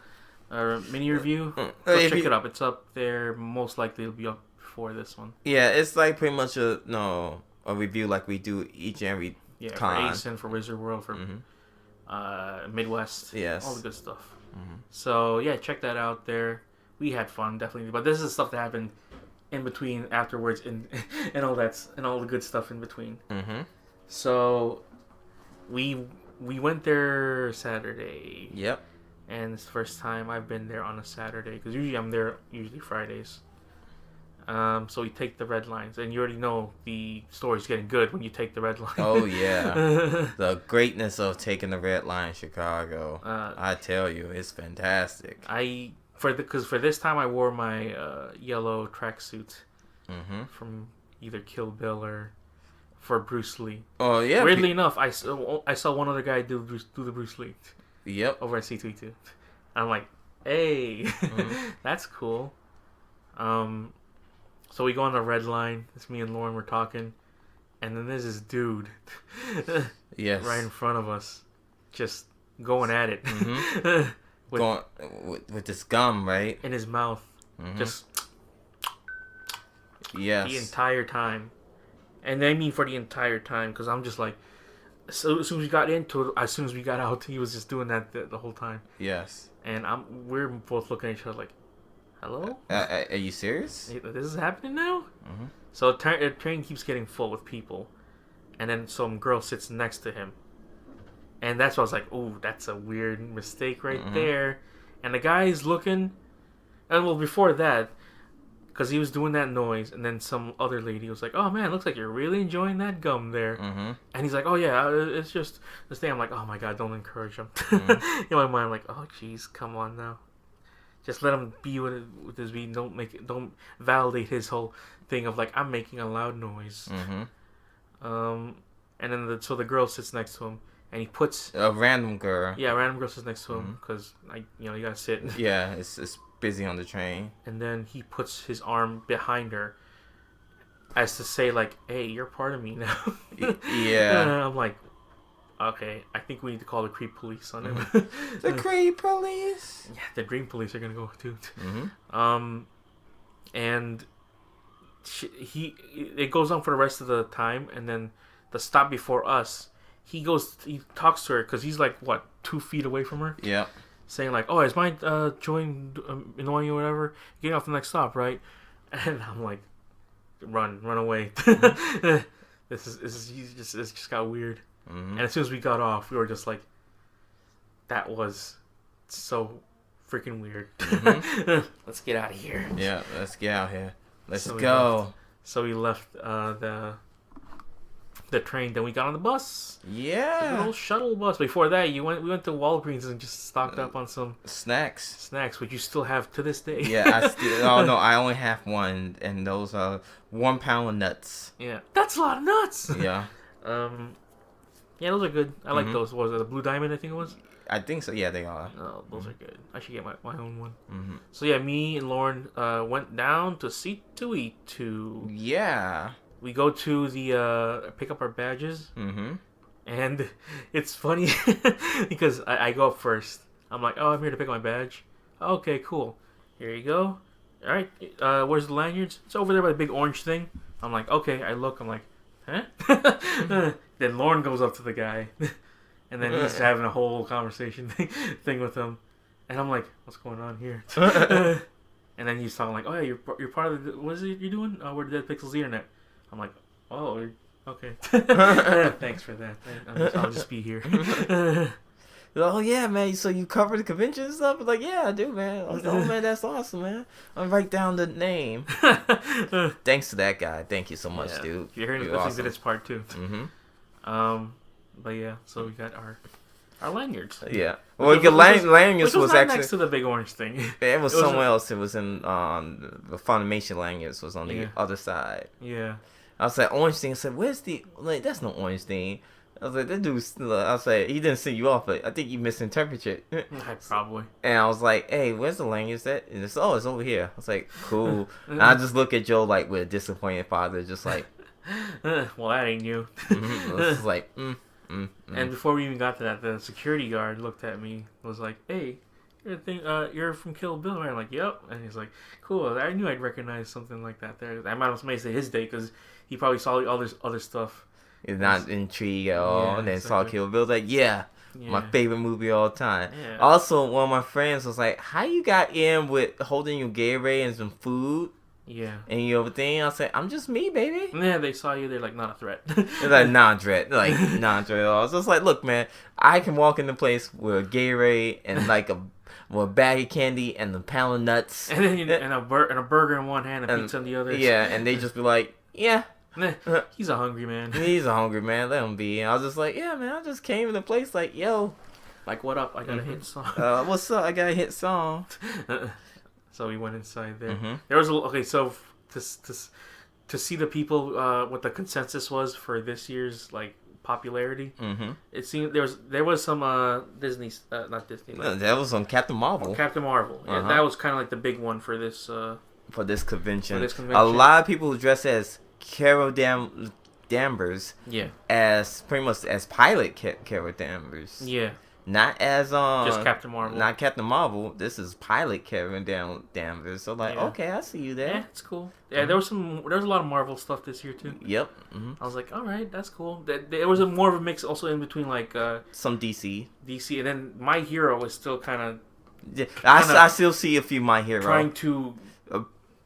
mini review? Go check it up. It's up there. Most likely it'll be up before this one. Yeah, it's like pretty much a review like we do each and every con. For ASIN, for Wizard World, for Midwest. Yes. All the good stuff. So yeah, check that out there. We had fun, definitely. But this is stuff that happened in between, afterwards, and all the good stuff in between. So we went there Saturday. Yep. And it's the first time I've been there on a Saturday, because usually I'm there Fridays. So we take the red lines, and you already know the story's getting good when you take the red line. Oh yeah, the greatness of taking the red line in Chicago. I tell you, it's fantastic. Because for this time I wore my yellow tracksuit from either Kill Bill or for Bruce Lee. Oh yeah. Weirdly enough, I saw one other guy do the Bruce Lee. Yep. Over at C2E2. I'm like, hey, that's cool. So we go on the red line. It's me and Lauren. We're talking, and then there's this dude. Yes. Right in front of us, just going at it. with this gum, right? In his mouth, just. Yes. The entire time, and I mean for the entire time, because I'm just like, so as soon as we got into it, as soon as we got out, he was just doing that the whole time. Yes. And we're both looking at each other like, hello? Are you serious? This is happening now? So the train keeps getting full with people, and then some girl sits next to him, and that's why I was like, oh, that's a weird mistake right there. And the guy's looking, and well, before that, because he was doing that noise, and then some other lady was like, oh man, looks like you're really enjoying that gum there. And he's like, oh yeah, it's just this thing. I'm like, oh my god, don't encourage him. In my mind, I'm like, oh jeez, come on now. Just let him be with his beat. Don't validate his whole thing of like, I'm making a loud noise. And then so the girl sits next to him, and he puts a random girl. Yeah, a random girl sits next to him because you gotta sit. Yeah, it's busy on the train. And then he puts his arm behind her, as to say like, hey, you're part of me now. Yeah. And I'm like, okay, I think we need to call the creep police on him. The creep police. Yeah, the dream police are gonna go too. And it goes on for the rest of the time, and then the stop before us, he talks to her because he's like what 2 feet away from her. Yeah. Saying like, oh, is my joint annoying you or whatever? Getting off the next stop, right? And I'm like, run away. This just got weird. And as soon as we got off, we were just like, that was so freaking weird. Let's get out of here. Yeah, let's get out here. Let's go. So we left the train, then we got on the bus. Yeah. The little shuttle bus. Before that, we went to Walgreens and just stocked up on some snacks, which you still have to this day. Yeah, I only have one, and those are 1 pound of nuts. Yeah, that's a lot of nuts. Yeah. Yeah, those are good. I like those. What was it, the Blue Diamond, I think it was? I think so. Yeah, they are. Oh, those are good. I should get my own one. So yeah, me and Lauren went down to C2E2. Yeah. We go to the pick up our badges. And it's funny because I go up first. I'm like, oh, I'm here to pick up my badge. Okay, cool. Here you go. All right. Where's the lanyards? It's over there by the big orange thing. I'm like, okay. I look. I'm like, huh? Then Lauren goes up to the guy, and then he's having a whole conversation thing with him, and I'm like, what's going on here? And then he's talking like, oh yeah, you're part of the, what is it you're doing? We're the Dead Pixels Internet. I'm like, oh, okay. Thanks for that. I'll just be here. Oh yeah, man. So you cover the convention and stuff? I'm like, yeah, I do, man. I was like, oh man, that's awesome, man. I'll write down the name. Thanks to that guy. Thank you so much, dude. You're hearing listening awesome. To this part too. But yeah, so we got our lanyards. Yeah. Well, lanyards was actually next to the big orange thing. It was somewhere else. It was in the Funimation lanyards was on the other side. Yeah. I was like, orange thing. I said, where's the that's no orange thing. I was like, that dude's. I was like, he didn't send you off, but I think you misinterpreted it. Probably. And I was like, hey, where's the lanyards at? And it's over here. I was like, cool. And I just look at Joe like with a disappointed father, just like, well, that ain't you. It's like, And before we even got to that, the security guard looked at me, was like, hey, you're from Kill Bill, right? I'm like, yep. And he's like, cool. I knew I'd recognize something like that there. I might have made it his day because he probably saw all this other stuff. He's not intrigued at all. And then saw Kill Bill. Like, my favorite movie of all time. Yeah. Also, one of my friends was like, how you got in with holding your Gatorade and some food? Yeah. And you everything? I said, I'm just me, baby. Yeah, they saw you. They're like, not a threat. They're like, non-threat. Like, non-threat at all. So it's like, look, man, I can walk in the place with a Gatorade and like with a bag of candy and a pound of nuts. And then and a burger in one hand and pizza in the other. Yeah, and they just be like, yeah. He's a hungry man. He's a hungry man. Let him be. And I was just like, yeah, man. I just came to the place like, yo. Like, what up? I got a hit song. What's up? I got a hit song. So we went inside there. There was so to see the people what the consensus was for this year's like popularity. It seemed there was some Disney, not Disney. That was on Captain Marvel. Captain Marvel. Yeah, that was kind of like the big one for this. For this convention. A lot of people dress as Carol Danvers. Yeah. As pretty much as pilot Carol Danvers. Yeah. Not as just Captain Marvel. Not Captain Marvel. This is pilot Carol Danvers. So like, okay, I see you there. Yeah, it's cool. Yeah, there was a lot of Marvel stuff this year too. Yep. I was like, all right, that's cool. There was more of a mix also in between like some DC, and then My Hero was still kind of. Yeah, I still see a few My Hero trying to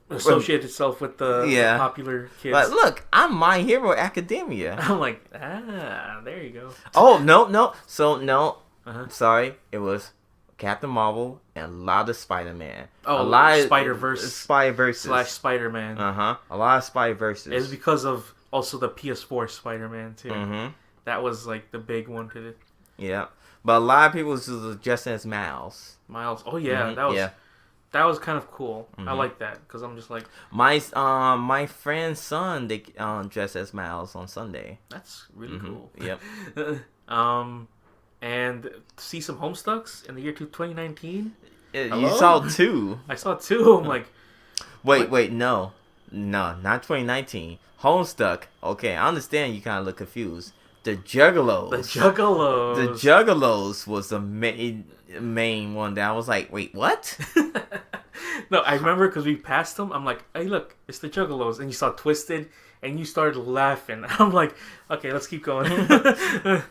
associate itself with the popular kids. Like, look, I'm My Hero Academia. I'm like, there you go. Oh no. So no. Sorry, it was Captain Marvel and a lot of Spider-Man. Oh, a lot of Spider-Verse. Spider-Verse / Spider-Man. A lot of Spider-Verses. It's because of also the PS4 Spider-Man too. That was like the big one to it. Yeah, but a lot of people was just as Miles. Oh yeah, that was kind of cool. I like that because I'm just like my friend's son. They dressed as Miles on Sunday. That's really cool. Yep. And see some Homestucks in the year 2019. You saw 2. I saw 2. I'm like, wait, no, not 2019. Homestuck. Okay, I understand. You kind of look confused. The Juggalos. The Juggalos was the main one that I was like, wait, what? No, I remember because we passed them. I'm like, hey, look, it's the Juggalos, and you saw Twisted. And you started laughing. I'm like, okay, let's keep going.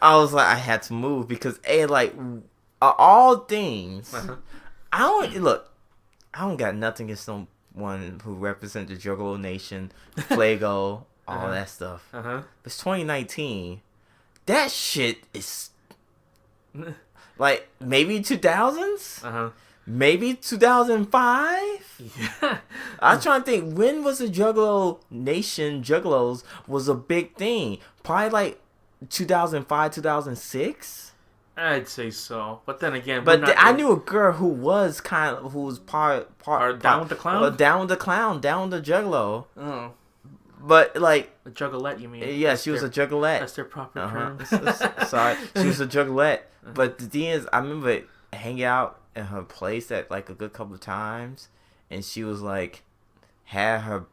I was like, I had to move because, all things. I don't got nothing against someone who represents the Juggalo Nation, Flago, all that stuff. It's 2019. That shit is like maybe 2000s. Maybe 2005? Yeah. I was trying to think, when was the Juggalo Nation, Juggalos, was a big thing? Probably like 2005, 2006? I'd say so. But then again... I knew a girl who was part Down with the Clown? Down with the Clown, Down with the Juggalo. Oh. But like... A Juggalette, you mean? Yeah, she was a Juggalette. That's their proper term. Sorry. She was a Juggalette. But the thing is, I remember hanging out in her place at like a good couple of times, and she was like had her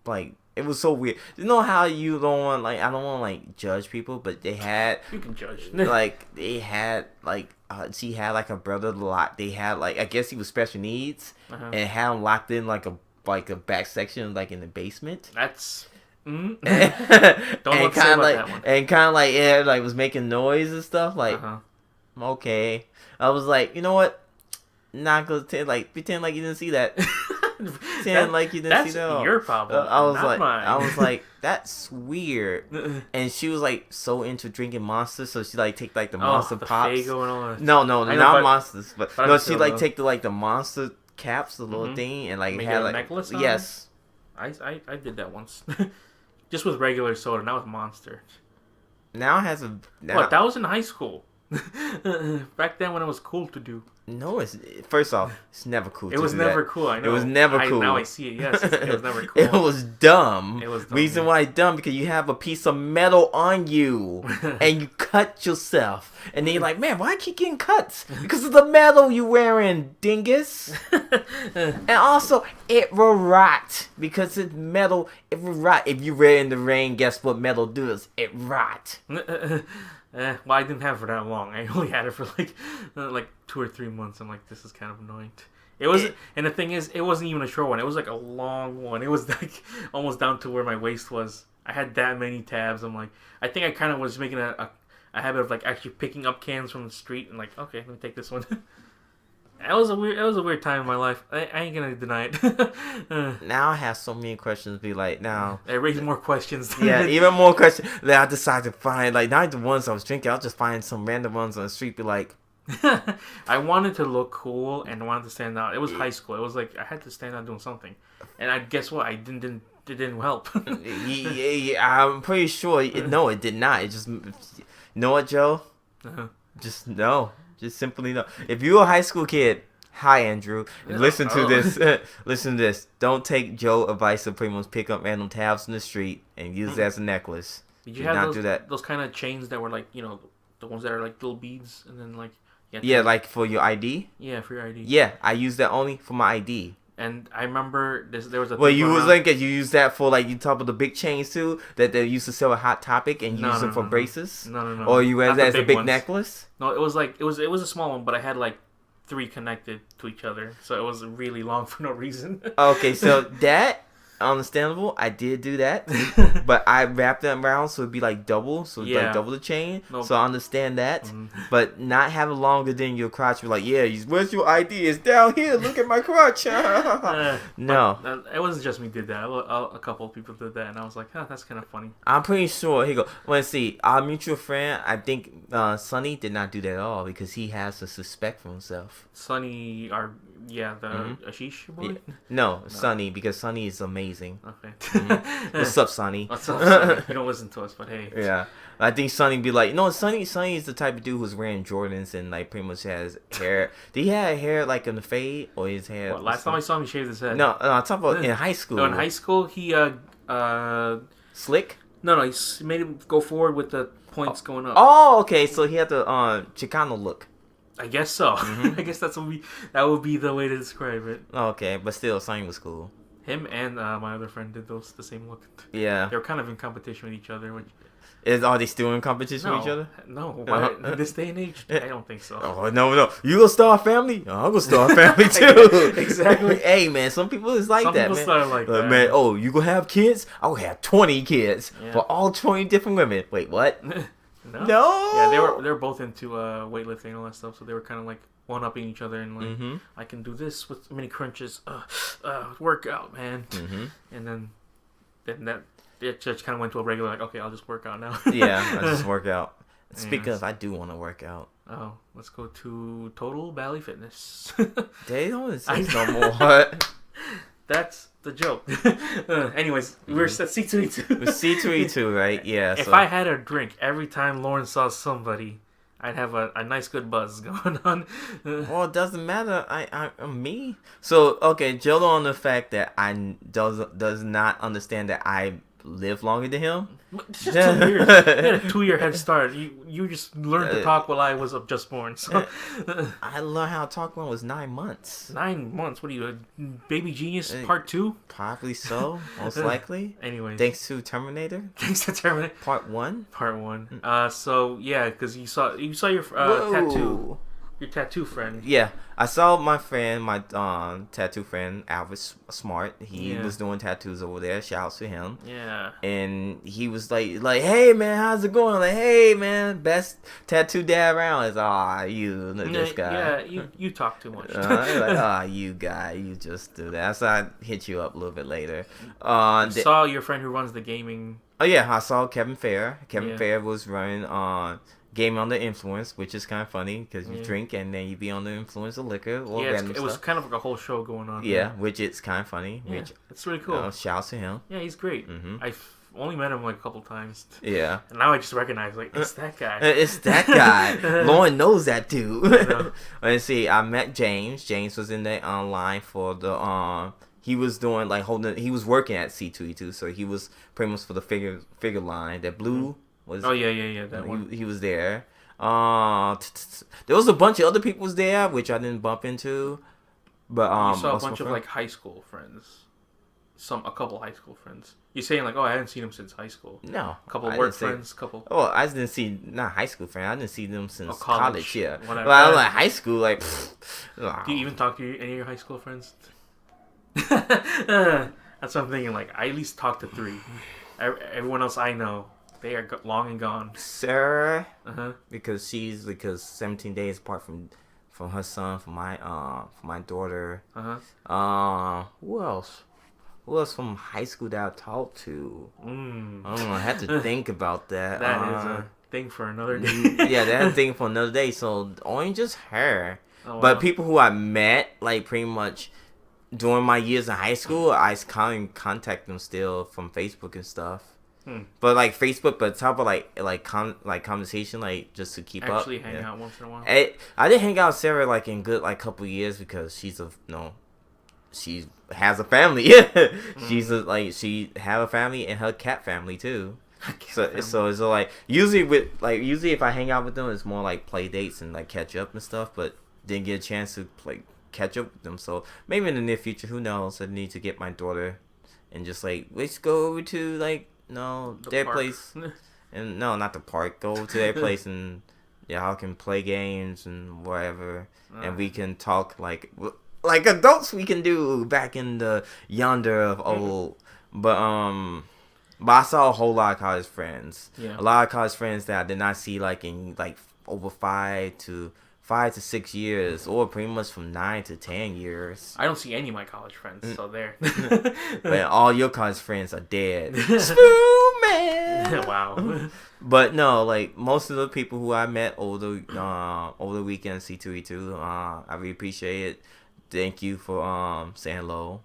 like, it was so weird. You know how you don't want, like, I don't want to like judge people, but they had, you can judge, like they had like she had like a brother locked. They had like, I guess he was special needs, and had him locked in like a back section like in the basement. That's don't and say about that one. And kind of like was making noise and stuff like. Okay, I was like, you know what? Not gonna pretend like you didn't see that. Pretend like you didn't see that. That's your problem. I was not like, mine. That's weird. And she was like so into drinking Monsters, so she like take like the Monster Pops. Faygo and all that. No, not Monsters, but no, she like take the Monster caps, the little thing, and like had like necklace. Yes, I did that once, just with regular soda, not with Monster. Now it has a. What? That was in high school. Back then when it was cool to do. No, first off, it's never cool. It was never cool. I know. It was never cool. Now I see it. Yes, it was never cool. It was dumb. Reason why it's dumb, because you have a piece of metal on you and you cut yourself, and then you're like, man, why I keep getting cuts? Because of the metal you wearing, dingus. And also, it will rot because it's metal. It will rot. If you wear it in the rain, guess what metal does? It rot. Well, I didn't have it for that long. I only had it for like 2 or 3 months. I'm like, this is kind of annoying. It was, and the thing is, it wasn't even a short one. It was like a long one. It was like almost down to where my waist was. I had that many tabs. I'm like, I think I kind of was making a habit of like actually picking up cans from the street and like, okay, let me take this one. It was a weird time in my life. I ain't gonna deny it. Now I have so many questions. Be like, now it raised more questions. Yeah, even more questions that I decided to find. Like, not the ones I was drinking. I'll just find some random ones on the street. Be like, I wanted to look cool and I wanted to stand out. It was high school. It was like I had to stand out doing something, and I guess what I didn't. It didn't help. Yeah, I'm pretty sure. No, it did not. It just, you know what, Joe? Just no. Just simply no. If you're a high school kid, hi Andrew. Listen to this. Listen to this. Don't take Joe advice to pretty much pick up random tabs in the street and use it as a necklace. Did you have those kind of chains that were like, the ones that are like little beads and then like like for your ID? Yeah, for your ID. Yeah, I use that only for my ID. And I remember there was a. Well, you use that for like you talk about the big chains too that they used to sell a Hot Topic and use them for braces. No. Or you wear that as a big necklace. No, it was like it was a small one, but I had like 3 connected to each other, so it was really long for no reason. Okay, so that understandable. I did do that, but I wrapped them around so it'd be like double, so it's like double the chain. Nope. So I understand that, but not have it longer than your crotch. You're like, where's your ID? It's down here. Look at my crotch. No, it wasn't just me did that. A couple of people did that, and I was like, that's kind of funny. I'm pretty sure. Here you go. Let's see. Our mutual friend, I think Sonny did not do that at all because he has a suspect for himself. Sonny, Ashish boy? No, Sonny, because Sonny is amazing. Okay. What's up, Sonny? What's up, Sonny? You don't listen to us, but hey. Yeah. I think Sonny be like, Sonny is the type of dude who's wearing Jordans and like pretty much has hair. Did he have hair like in the fade or his hair? What, last time I saw him, he shaved his head. No, I'm talking about in high school. No, in high school, he slick? No, he made him go forward with the points going up. Oh, okay. So he had the Chicano look. I guess so. I guess that would be the way to describe it. Okay, but still, Sonny was cool. Him and my other friend did the same look. Yeah. They were kind of in competition with each other. Are they still in competition with each other? No. In this day and age, I don't think so. Oh, no. You gonna start a family? I'm gonna start a family too. Exactly. Hey, man, some people is like that, man. Some people start like that. Man, you gonna have kids? I will have 20 kids for all 20 different women. Wait, what? No. Yeah, they were both into weightlifting and all that stuff, so they were kind of like one-upping each other and like, I can do this with mini crunches, workout, man. And then that it just kind of went to a regular like, okay, I'll just work out now. Yeah, I just work out. Speaking of, I do want to work out. Oh, let's go to Total Valley Fitness. They don't exist no more. That's the joke. Anyways, we're at C2E2. C2E2, right? Yeah. If I had a drink every time Lauren saw somebody, I'd have a nice good buzz going on. Well, it doesn't matter. I'm me. So okay, Joe on the fact that I does not understand that I live longer than him. It's just 2 years. You had a 2-year head start. You just learned to talk while I was just born. So I learned how to talk when I was 9 months. 9 months? What are you, a baby genius part 2? Probably so, most likely. Anyways, thanks to Terminator. Part 1. Part 1. So yeah, because you saw your tattoo. Your tattoo friend. Yeah, I saw my friend, my tattoo friend, Alvis Smart. He was doing tattoos over there. Shout out to him. Yeah. And he was like, hey man, how's it going? Like, hey man, best tattoo dad around. Is this guy. Yeah, you talk too much. You guy, you just do that. So I hit you up a little bit later. Saw your friend who runs the gaming. Oh yeah, I saw Kevin Fair. Kevin Fair was running Game Under Influence, which is kind of funny because you drink and then you be under influence of liquor or random it was kind of like a whole show going on. Yeah, which it's kind of funny. Yeah, it's really cool. Shout out to him. Yeah, he's great. I've only met him like a couple times. Yeah. And now I just recognize it's that guy. It's that guy. Lauren knows that dude. Let's see. I met James. James was in there online for the he was doing like he was working at C2E2, so he was pretty much for the figure line. That blue. That one. He was there. There was a bunch of other people there, which I didn't bump into. But you saw a bunch of like high school friends. A couple high school friends. You're saying like, I haven't seen them since high school. No, a couple work friends. Oh, I didn't see not high school friends. I didn't see them since college. Yeah, whatever. Well, I was like high school. Like, do you even talk to any of your high school friends? That's what I'm thinking. Like, I at least talk to 3. Everyone else I know, they are long and gone. Sarah, because 17 days apart from her son, from my daughter. Who else? Who else from high school that I talked to? I don't know. I had to think about that. thing for another day. Yeah, they had a thing for another day. So only just her. Oh, but wow. people who I met, like pretty much during my years in high school, I kind of contact them still from Facebook and stuff. But like Facebook, but top of like conversation, like just to keep actually up. Hang out once in a while. I did hang out with Sarah like in good like couple years because she's she has a family. Yeah, she have a family and her cat family too. So it's like usually if I hang out with them, it's more like play dates and like catch up and stuff. But didn't get a chance to like catch up with them. So maybe in the near future, who knows? I need to get my daughter and just like let's go over to like their park. Place and no, not the park. Go to their place and y'all can play games and whatever, and we can talk like adults we can do back in the yonder of old. But I saw a whole lot of college friends. Yeah. A lot of college friends that I did not see like in like over 5 to 6 years, or pretty much from 9 to 10 years. I don't see any of my college friends, so there. But all your college friends are dead. Smooth man. Wow. But no, like most of the people who I met over the weekend, C2E2, I really appreciate it. Thank you for saying hello.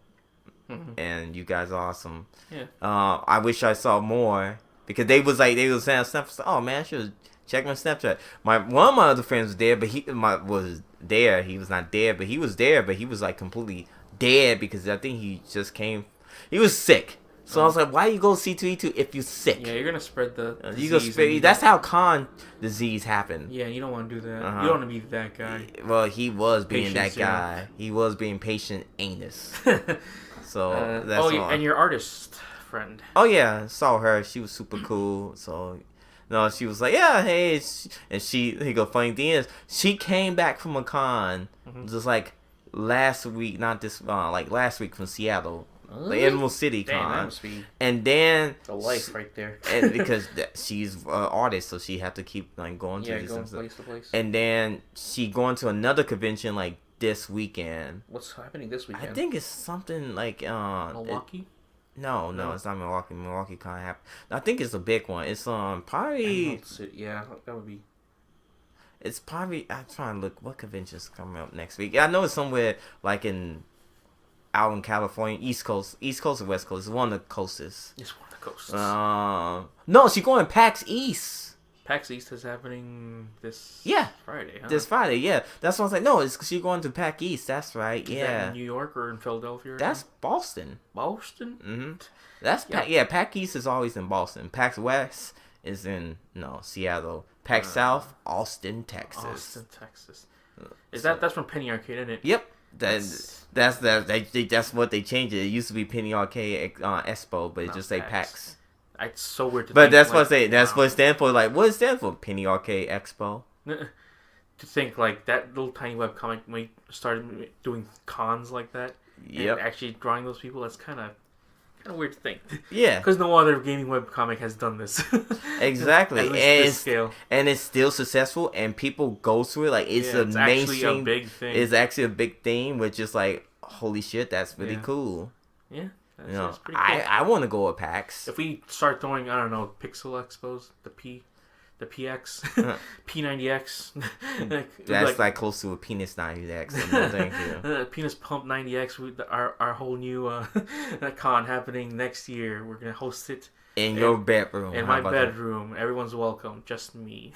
And you guys are awesome. Yeah. I wish I saw more because they was saying Snapchat. Oh man, I should check my Snapchat. One of my other friends was there, but he was there. He was not there, but he was there. But he was like completely dead because I think he just came. He was sick. So I was like, why you go C2E2 if you're sick? Yeah, you're gonna spread the disease. That's how con disease happened. Yeah, you don't want to do that. You don't want to be that guy. Well, he was being that guy. He was being patient anus. So that's all. And your artist friend. Oh yeah, saw her. She was super cool. So she was like, yeah, hey, and he go funny thing is she came back from a con just like last week, not this like last week from Seattle. The Emerald City Con. That must be the life right there. And because she's an artist, so she had to keep like going to place to place. And then she going to another convention like this weekend. What's happening this weekend? I think it's something like Milwaukee. No, it's not Milwaukee. Milwaukee Con happened. I think it's a big one. It's probably yeah, that would be. It's probably I'm trying to look what convention's coming up next week. I know it's somewhere like out in California, East Coast or West Coast. It's one of the coasts. It's one of the coasts. No, she's going to PAX East. PAX East is happening this Friday, huh? This Friday, yeah. That's what I was like, no, she's going to PAX East. That's right, Is that in New York or in Philadelphia? That's Boston. Boston? Mm-hmm. That's PAX East is always in Boston. PAX West is in Seattle. PAX South, Austin, Texas. That's from Penny Arcade, isn't it? Yep. That's what they changed it. It used to be Penny Arcade Expo, but it just say PAX. It's so weird to but think. But that's what I say. That's what it stands for. Like, what does it stand for? Penny Arcade Expo. To think like that little tiny webcomic when we started doing cons like that. Yep. And actually drawing those people. That's kind of weird to think. Yeah. Because no other gaming webcomic has done this. Exactly. And it's still successful, and people go through it. Like it's a mainstream. A big thing. It's actually a big thing, which is like, holy shit, that's really cool. Yeah. That's pretty cool. I want to go with PAX. If we start throwing, I don't know, Pixel Expos, the PX, P90X. That's like close to a Penis 90X. No, thank you. Penis Pump 90X. Our whole new con happening next year. We're gonna host it in your bedroom. In my bedroom. That? Everyone's welcome. Just me.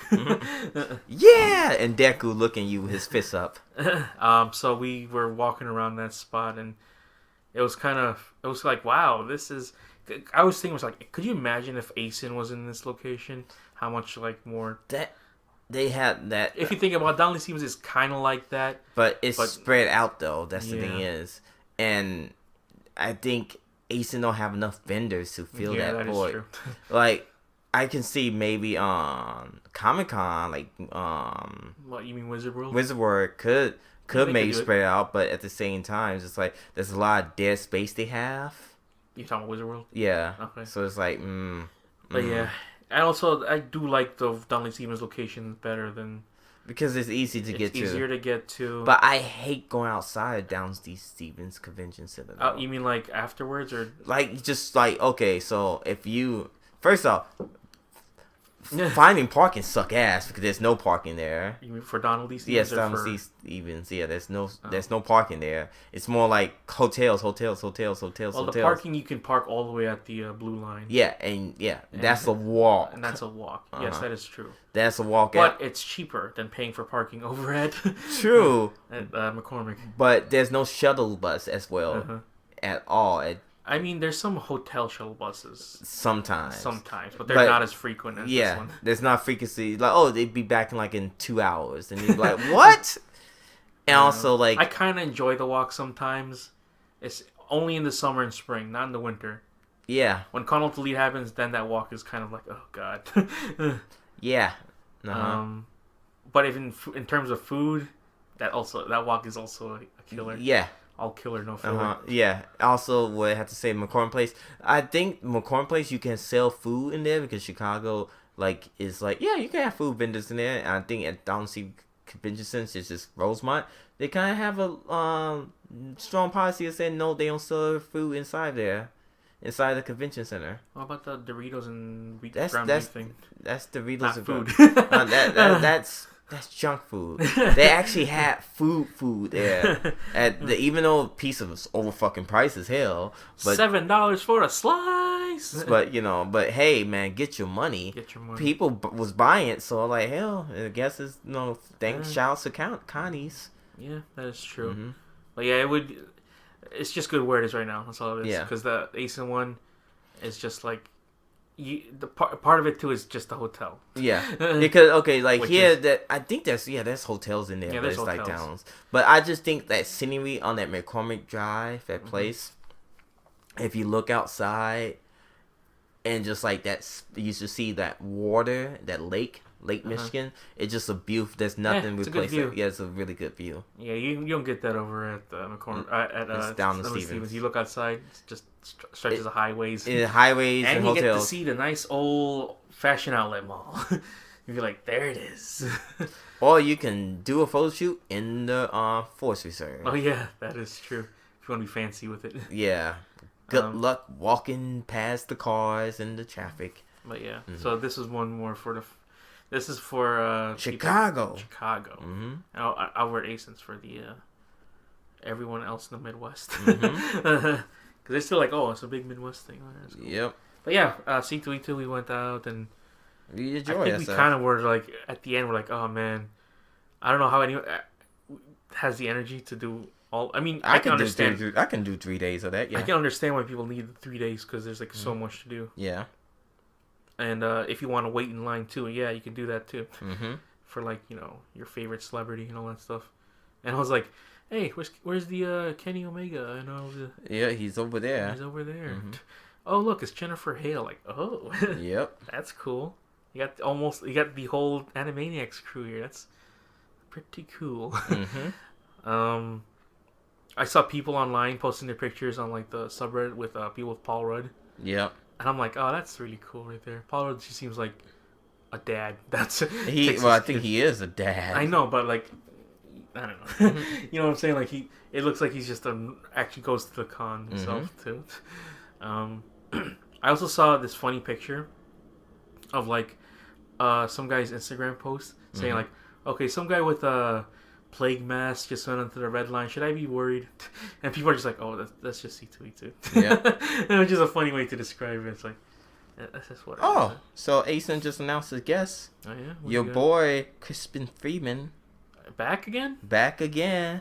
Yeah, and Deku looking you with his fists up. So we were walking around that spot, and it was like, wow, this is. I was thinking, could you imagine if Asen was in this location? How much more that they had that. If you think about Downley Stevens, is kind of like that, but it's spread out though. That's the thing is, and I think Asen don't have enough vendors to fill that void. Is true. Like I can see maybe Comic-Con, like what you mean Wizard World? Wizard World could maybe spread out, but at the same time, it's like there's a lot of dead space they have. You talking about Wizard World? Yeah. Okay. So it's like, but yeah. And also, I do like the Donnelly Stevens location better than... Because it's easy to get to. It's easier to get to. But I hate going outside of Donnelly Stevens Convention Center. You mean like afterwards? Or like, just like, okay, so if you... First off, finding parking suck ass because there's no parking there. You mean for Donald D. Yes, Donald D. Stevens. Yeah, there's no parking there. It's more like hotels. Well, the parking you can park all the way at the blue line. Yeah, that's a walk. And that's a walk. Yes, that is true. That's a walk. But it's cheaper than paying for parking overhead. True. At McCormick. But there's no shuttle bus as well at all. I mean, there's some hotel shuttle buses. Sometimes, but they're not as frequent as this one. There's not frequency. Like, they'd be back in 2 hours, and you'd be like, what? And also, like, I kind of enjoy the walk sometimes. It's only in the summer and spring, not in the winter. Yeah. When Call of Delete happens, then that walk is kind of like, oh god. Yeah. But if in terms of food, that walk is also a killer. Yeah. All killer, no filler. Yeah. Also, what I have to say, McCormick Place. I think McCormick Place, you can sell food in there because Chicago, like, is like, yeah, you can have food vendors in there. And I think at Donald C. Convention Center, it's just Rosemont. They kind of have a strong policy of saying no, they don't sell food inside there, inside the convention center. What about the Doritos and ground beef thing? That's Doritos Not and food. That's junk food. They actually had food there. Even though a piece of it's over fucking price as hell. But $7 for a slice. But hey man, get your money. People was buying it, so like hell, I guess it's thanks shouts to Connie's. Yeah, that is true. Mm-hmm. But yeah, it's just good where it is right now. That's all it is. Yeah. Because the Asen one is just like. The part of it too is just the hotel. Yeah, because I think there's hotels in there, but it's like towns. But I just think that scenery on that McCormick Drive, that place, if you look outside, and just like that, you should see that water, that Lake Michigan. It's just a beautiful. There's nothing replacing it. Yeah, it's a really good view. Yeah, you don't get that over at McCormick. At down the Stevens. You look outside, it's just stretches of highways. Highways and hotels. And you get to see the nice old fashion outlet mall. You'd be like, there it is. Or you can do a photo shoot in the Forest Reserve. Oh yeah, that is true. If you want to be fancy with it. Yeah. Good luck walking past the cars and the traffic. But yeah, so this is one more for this is for Chicago. Chicago. Mm-hmm. Our Asens for the everyone else in the Midwest. Because they're still like, it's a big Midwest thing. Oh, cool. Yep. But yeah, C2E2, we went out and we enjoyed I think we kind of were like, at the end, we're like, oh man, I don't know how anyone has the energy to do all. I mean, I can understand. I can do 3 days of that, yeah. I can understand why people need 3 days because there's like so much to do. Yeah. And if you want to wait in line too, yeah, you can do that too. Mm-hmm. For like, your favorite celebrity and all that stuff. And I was like, hey, where's the Kenny Omega? And all the... Yeah, he's over there. He's over there. Mm-hmm. Oh, look, it's Jennifer Hale. Like, oh. Yep. That's cool. You got the whole Animaniacs crew here. That's pretty cool. Mm-hmm. I saw people online posting their pictures on like the subreddit with people with Paul Rudd. Yep. And I'm like, oh, that's really cool right there. Paul Rudd just seems like a dad. I think he is a dad. I know, but like, I don't know. Mm-hmm. You know what I'm saying? Like it looks like he's just actually goes to the con himself too. I also saw this funny picture of like some guy's Instagram post saying like, okay, some guy with a plague mask just went onto the red line. Should I be worried? And people are just like, oh, that's just C2E2. Yeah. Which is a funny way to describe it. It's like, that's just what it is. So Asen just announced his guest. Oh, yeah? Your boy, Crispin Freeman. Back again? Back again.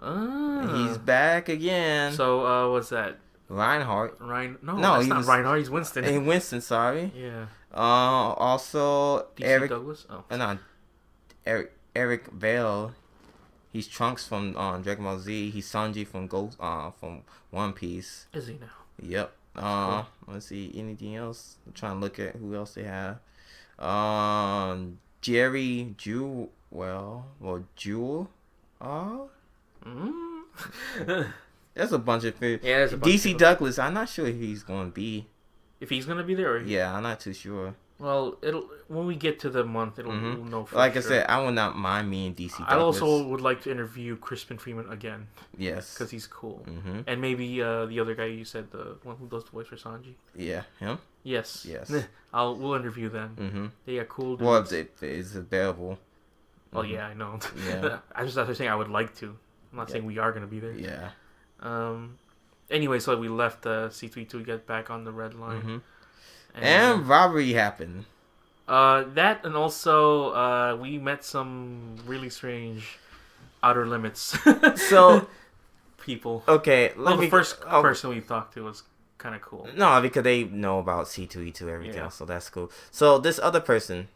He's back again. So, what's that? Reinhardt. No, that's not Reinhardt. He's Winston. Hey, Winston, sorry. Yeah. Also, DC Eric Douglas? Oh. No, Eric Vale. He's Trunks from Dragon Ball Z. He's Sanji from from One Piece. Is he now? Yep. Let's see. Anything else? I'm trying to look at who else they have. Jerry Jewell. Jewel. There's a bunch of food. Yeah, there's a bunch DC Douglas. I'm not sure if he's going to be. If he's going to be there? Yeah, I'm not too sure. Well, it'll when we get to the month, we'll know for like sure. I said, I would not mind me and DC. I also would like to interview Crispin Freeman again. Yes, because he's cool. And maybe the other guy you said, the one who does the voice for Sanji. Yeah, him. Yes. Yes. We'll interview them. They are cool dudes. Well, if it's available. Well, yeah, I know. Yeah. I was saying I would like to. I'm not saying we are going to be there. Yeah. Anyway, so we left C3 to get back on the red line. And robbery happened. That and also we met some really strange Outer Limits. So people. Okay. The first person we talked to was kind of cool. No, because they know about C2E2 everything else, so that's cool. So this other person.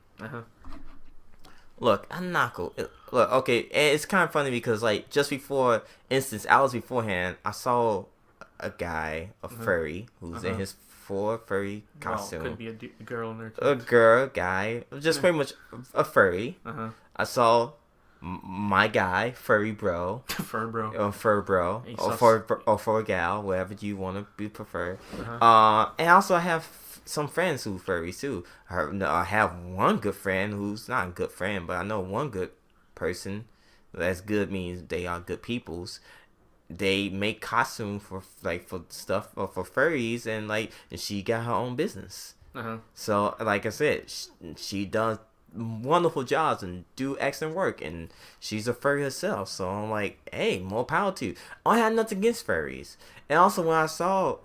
Look, I'm not cool. Look, okay, it's kind of funny because like just before, instance, hours beforehand, I saw a guy, a furry, who's in his full furry costume. Could be a girl in there too. A girl, guy, just pretty much a furry. I saw my guy, furry bro, fur bro, or fur gal, whatever you want to be preferred. And also I have some friends who furries too. I have one good friend who's not a good friend, but I know one good person. That's good means they are good peoples. They make costumes for stuff for furries, and she got her own business. So like I said, she does wonderful jobs and do excellent work, and she's a furry herself. So I'm like, hey, more power to you. I had nothing against furries. And also when I saw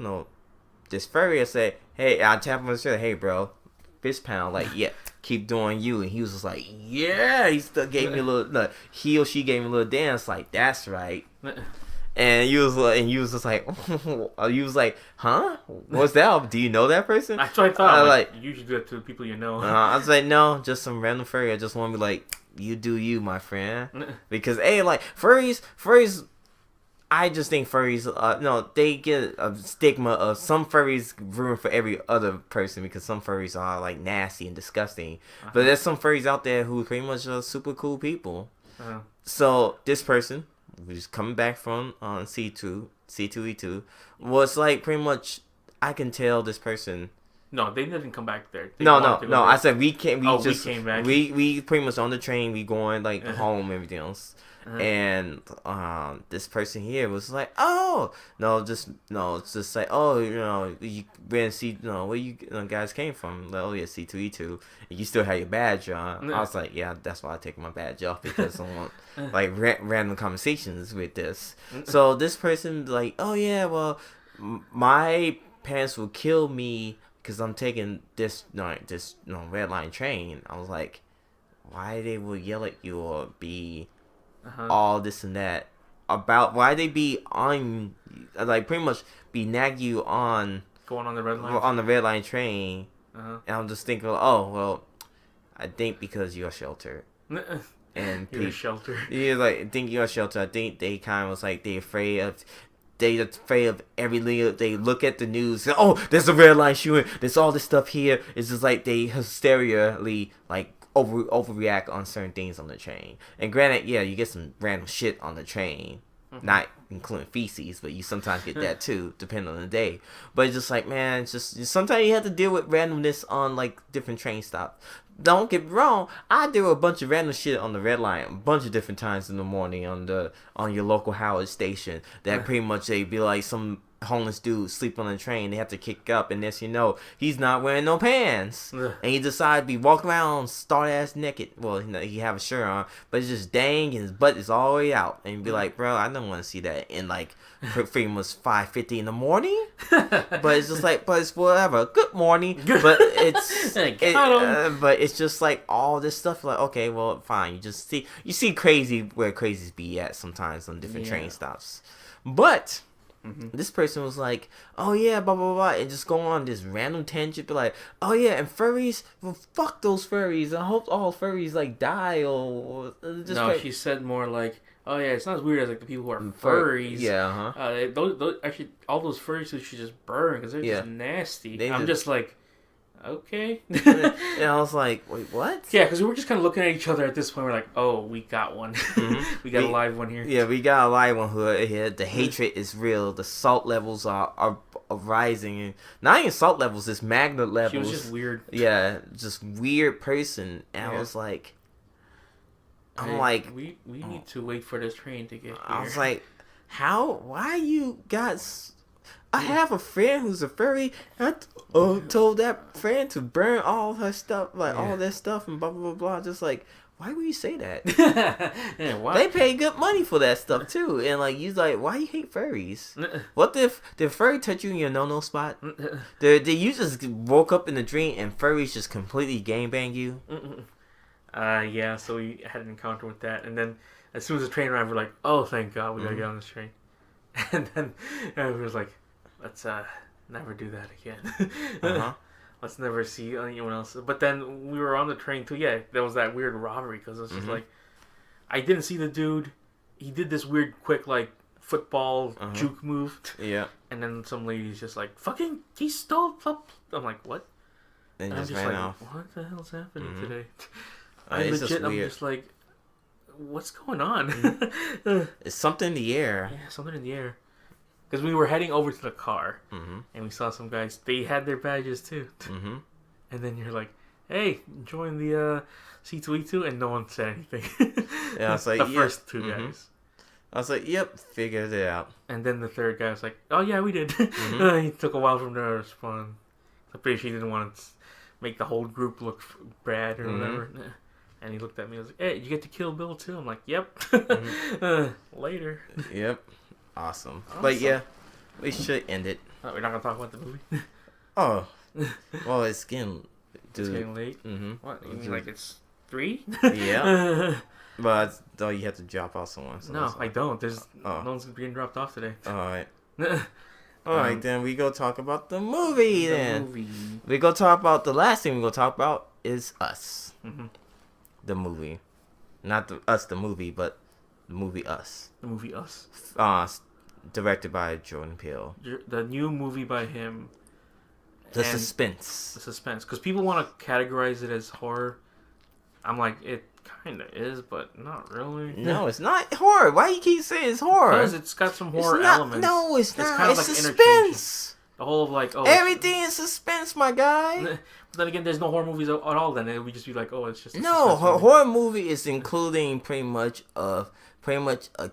this furry, I said, hey, I tapped him on the shoulder, hey bro, fist pound, keep doing you. And he was just like, yeah. He still gave me a little, he or she gave me a little dance, like, that's right. And you was just like, you was like, huh? What's that? Do you know that person? That's what I thought. You usually do that to people you know. I was like, no, just some random furry. I just want to be like, you do you, my friend. Because furries. I just think furries, they get a stigma of some furries ruin for every other person because some furries are like nasty and disgusting. But there's some furries out there who pretty much are super cool people. So this person, who's coming back from C2E2, was like pretty much, I can tell this person. No, they didn't come back there. No. I said we came. We came back. We pretty much on the train. We going home. Everything else. And this person here was like, it's just like, you been see, where you guys came from? Like, oh yeah, C2E2. And you still have your badge on. I was like, yeah, that's why I take my badge off, because I want random conversations with this. So this person like, oh yeah, well, my parents will kill me because I'm taking this red line train. I was like, why they will yell at you or be all this and that about why they be on pretty much be nag you on going on the red line train. And I'm just thinking, oh well, I think because you're sheltered and you're sheltered. Yeah, I think you're sheltered. I think they kind of was like they afraid of everything. They look at the news. Oh, there's a red line shooting. There's all this stuff here. It's just like they hysterially overreact on certain things on the train. And granted, yeah, you get some random shit on the train, not including feces, but you sometimes get that too, depending on the day. But it's just like, man, it's just sometimes you have to deal with randomness on different train stops. Don't get me wrong, I do a bunch of random shit on the red line a bunch of different times in the morning on your local Howard station. That pretty much they be like some homeless dude sleep on the train. They have to kick up, and he's not wearing no pants, and he decided to be walking around start ass naked. Well, he have a shirt on, but it's just dang, and his butt is all the way out. And you'd be like, bro, I don't want to see that in pretty much 5:50 in the morning. But it's just but it's whatever. Good morning. But it's but it's just all this stuff. Okay, well, fine. You see crazy where crazies be at sometimes on different train stops, but. This person was like, oh yeah, blah blah blah, and just go on this random tangent, be like, oh yeah, and furries, well, fuck those furries. I hope all furries die or just. No, she said more like, oh yeah, it's not as weird as the people who are furries. Yeah, those actually, all those furries should just burn because they're just nasty. I'm just like, okay. And I was like, wait, what? Yeah, because we were just kind of looking at each other at this point. We're like, oh, we got one. We got a live one here. Yeah, we got a live one here. The hatred is real. The salt levels are rising, and not even salt levels, just magnet levels. She was just weird. Yeah, just weird person. And I was like, we need to wait for this train to get here. I was like, why you guys? I have a friend who's a furry. I told that friend to burn all her stuff, all that stuff, and blah blah blah blah. Just like, why would you say that? They pay good money for that stuff too, and like you like, why you hate furries? What if did furry touch you in your no spot? Did you just woke up in a dream and furries just completely gangbang you? Yeah. So we had an encounter with that, and then as soon as the train arrived, we're like, oh, thank God, we gotta get on this train. And then we was like, let's never do that again. Let's never see anyone else. But then we were on the train too. Yeah, there was that weird robbery because it was just like, I didn't see the dude. He did this weird quick like football juke move. Yeah. And then some lady's just like, fucking, he stole. I'm like, what? And I'm just ran like, off. what the hell's happening today? It's just weird. I'm just like, what's going on? It's something in the air. Yeah, something in the air. Because we were heading over to the car, and we saw some guys. They had their badges too. And then you're like, "Hey, join the C2E2," and no one said anything. Yeah, I was like, the first two guys. I was like, "Yep, figured it out." And then the third guy was like, "Oh yeah, we did." He took a while from there to respond. I'm pretty sure he didn't want to make the whole group look bad or whatever. And he looked at me and was like, "Hey, you get to kill Bill too?" I'm like, "Yep." Later. Yep. Awesome. But yeah, we should end it. We're not gonna talk about the movie. Oh, well, it's getting late. What? You mean like it's 3? Yeah. But though you have to drop off someone. So no, I don't. There's no one's getting dropped off today. All right. All right, then we go talk about the movie. We go talk about the last thing we go talk about is Us. The movie, not the movie, but the movie Us. The movie Us. Directed by Jordan Peele. The new movie by him. The suspense. Because people want to categorize it as horror. I'm like, it kind of is, but not really. No, it's not horror. Why you keep saying it's horror? Because it's got some horror elements. No, it's not. Kind of it's like suspense. The whole of like, everything is suspense, my guy. But then again, there's no horror movies at all. Then it would just be like, oh, it's just horror movie is including pretty much a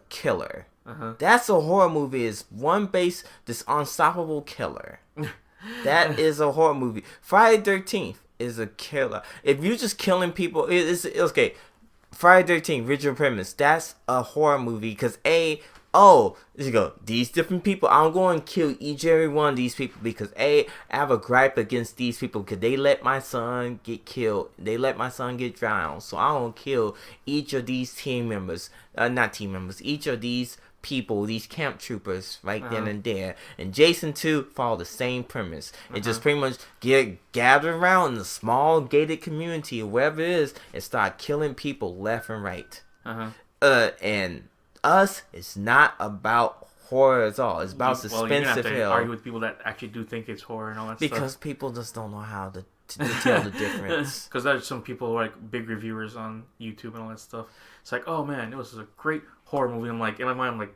killer. That's a horror movie. Is one base this unstoppable killer. That is a horror movie. Friday 13th is a killer. If you're just killing people, it's okay. Friday 13th, original premise. That's a horror movie because there you go. These different people, I'm going to kill each and every one of these people because I have a gripe against these people because they let my son get killed. They let my son get drowned. So I'm going to kill each of these each of these people, these camp troopers right then and there. And Jason 2 follow the same premise. It just pretty much get gathered around in a small gated community or wherever it is and start killing people left and right. And Us is not about horror at all. It's about suspense of hell. Argue with people that actually do think it's horror and all that stuff. Because people just don't know how to tell the difference. Because there's some people like big reviewers on YouTube and all that stuff. It's like, oh man, it was a great horror movie. I'm like, in my mind, I'm like,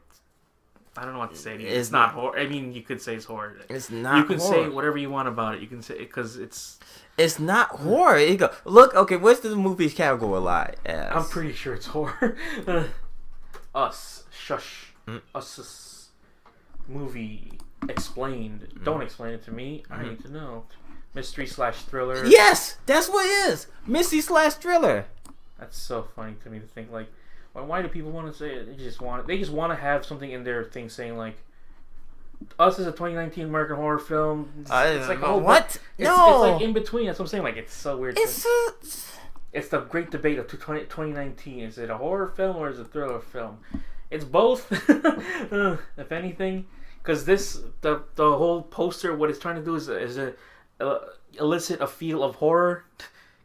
I don't know what to say. It's not horror. I mean, you could say it's horror. It's not. You can say whatever you want about it. You can say because it's. It's not horror. You go look. Okay, what's the movie's category lie as? I'm pretty sure it's horror. Us. Shush. Us. Movie. Explained. Don't explain it to me. I need to know. Mystery/thriller. Yes, that's what it is. Mystery/thriller. That's so funny to me to think like, why do people want to say it? They just want to have something in their thing saying like, Us is a 2019 American horror film. It's like what? It's like in between. That's what I'm saying. Like it's so weird. It's the great debate of 2019. Is it a horror film or is it a thriller film? It's both, if anything. Because the whole poster, what it's trying to do is elicit a feel of horror.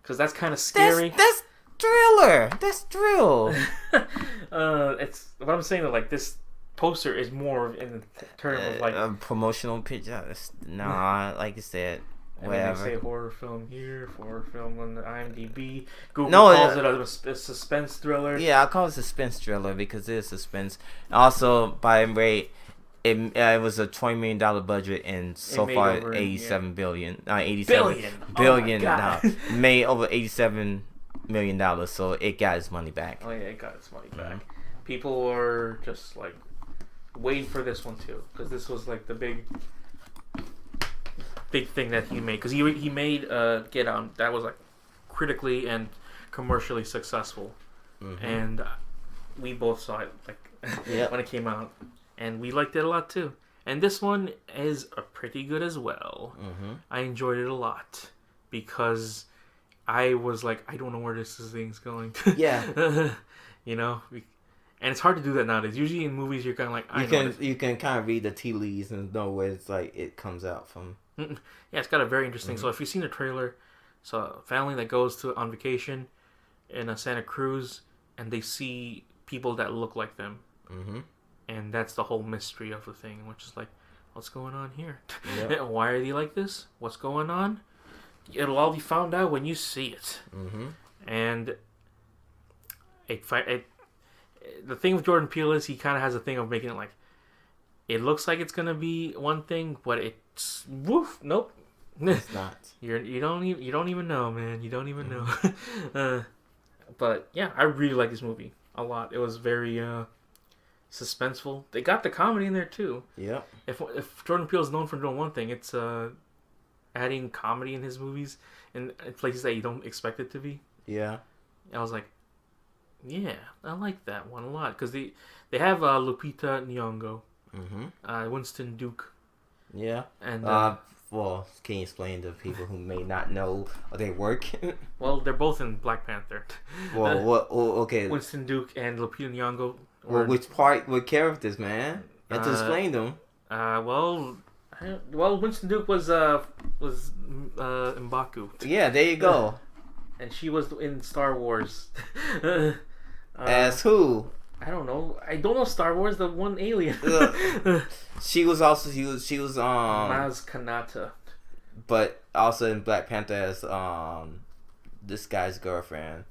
Because that's kind of scary. That's thriller. That's thrill. It's what I'm saying. That like this poster is more in the term of like a promotional picture. Nah, like I said. And then they say horror film here, horror film on the IMDb. Google calls it a suspense thriller. Yeah, I call it suspense thriller because it is suspense. Also, by the way, It was a $20 million budget, and so far over, 87 billion. 87 billion. Made over $87 million, so it got its money back. Oh yeah, it got its money back. People were just like waiting for this one too, because this was like the big thing that he made. Because he made Get Out, that was like critically and commercially successful, and we both saw it like when it came out, and we liked it a lot too. And this one is pretty good as well. I enjoyed it a lot because I was like, I don't know where this thing's going. Yeah. You know, and it's hard to do that nowadays. Usually in movies, you're kind of like, you can kind of read the tea leaves and know where it's like it comes out from. Yeah, it's got a very interesting. So if you've seen the trailer, so a family that goes on vacation in a Santa Cruz, and they see people that look like them, and that's the whole mystery of the thing, which is like, what's going on here? Yep. Why are they like this? What's going on? It'll all be found out when you see it. And the thing with Jordan Peele is he kind of has a thing of making it like, it looks like it's gonna be one thing, but it's nope. It's not. You don't even know, man. You don't even know. But yeah, I really like this movie a lot. It was very suspenseful. They got the comedy in there too. Yeah. If Jordan Peele is known for doing one thing, it's adding comedy in his movies in places that you don't expect it to be. Yeah. I was like, yeah, I like that one a lot because they have Lupita Nyong'o, Winston Duke. Yeah. And well, can you explain to people who may not know their work? Well, they're both in Black Panther. Well, okay. Winston Duke and Lupita Nyong'o. What characters, man? You have to explain them. Well, Winston Duke was M'Baku. Yeah, there you go. And she was in Star Wars. As who? I don't know. I don't know Star Wars. The one alien. She was Maz Kanata. But also in Black Panther as this guy's girlfriend.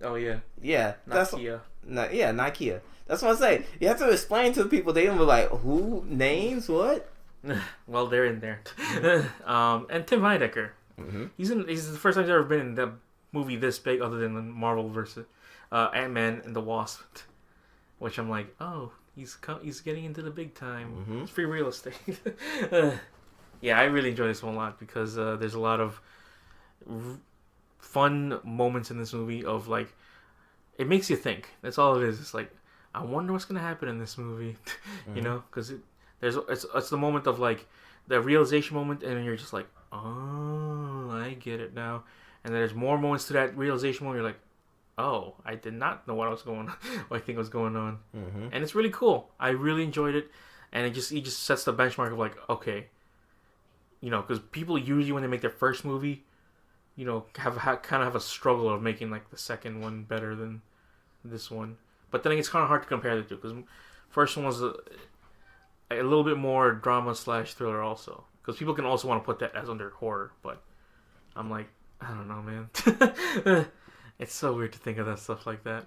Oh yeah. Yeah. Nakia. Nakia. That's what I say. You have to explain to people. They don't be like, who names what? Well, they're in there. And Tim Heidecker. He's the first time he's ever been in the movie this big, other than the Marvel versus Ant-Man and the Wasp, which I'm like, oh, he's getting into the big time. It's free real estate. Yeah, I really enjoy this one a lot because there's a lot of fun moments in this movie of like, it makes you think. That's all it is. It's like, I wonder what's gonna happen in this movie, you know, because it's the moment of like the realization moment, and you're just like, oh, I get it now. And then there's more moments to that realization moment. You're like, oh, I did not know what I think was going on. And it's really cool. I really enjoyed it, and he just sets the benchmark of like, okay, you know, because people usually when they make their first movie, you know, kind of have a struggle of making like the second one better than this one. But then it's kind of hard to compare the two because first one was a little bit more drama / thriller also. Because people can also want to put that as under horror, but I'm like, I don't know, man. It's so weird to think of that stuff like that.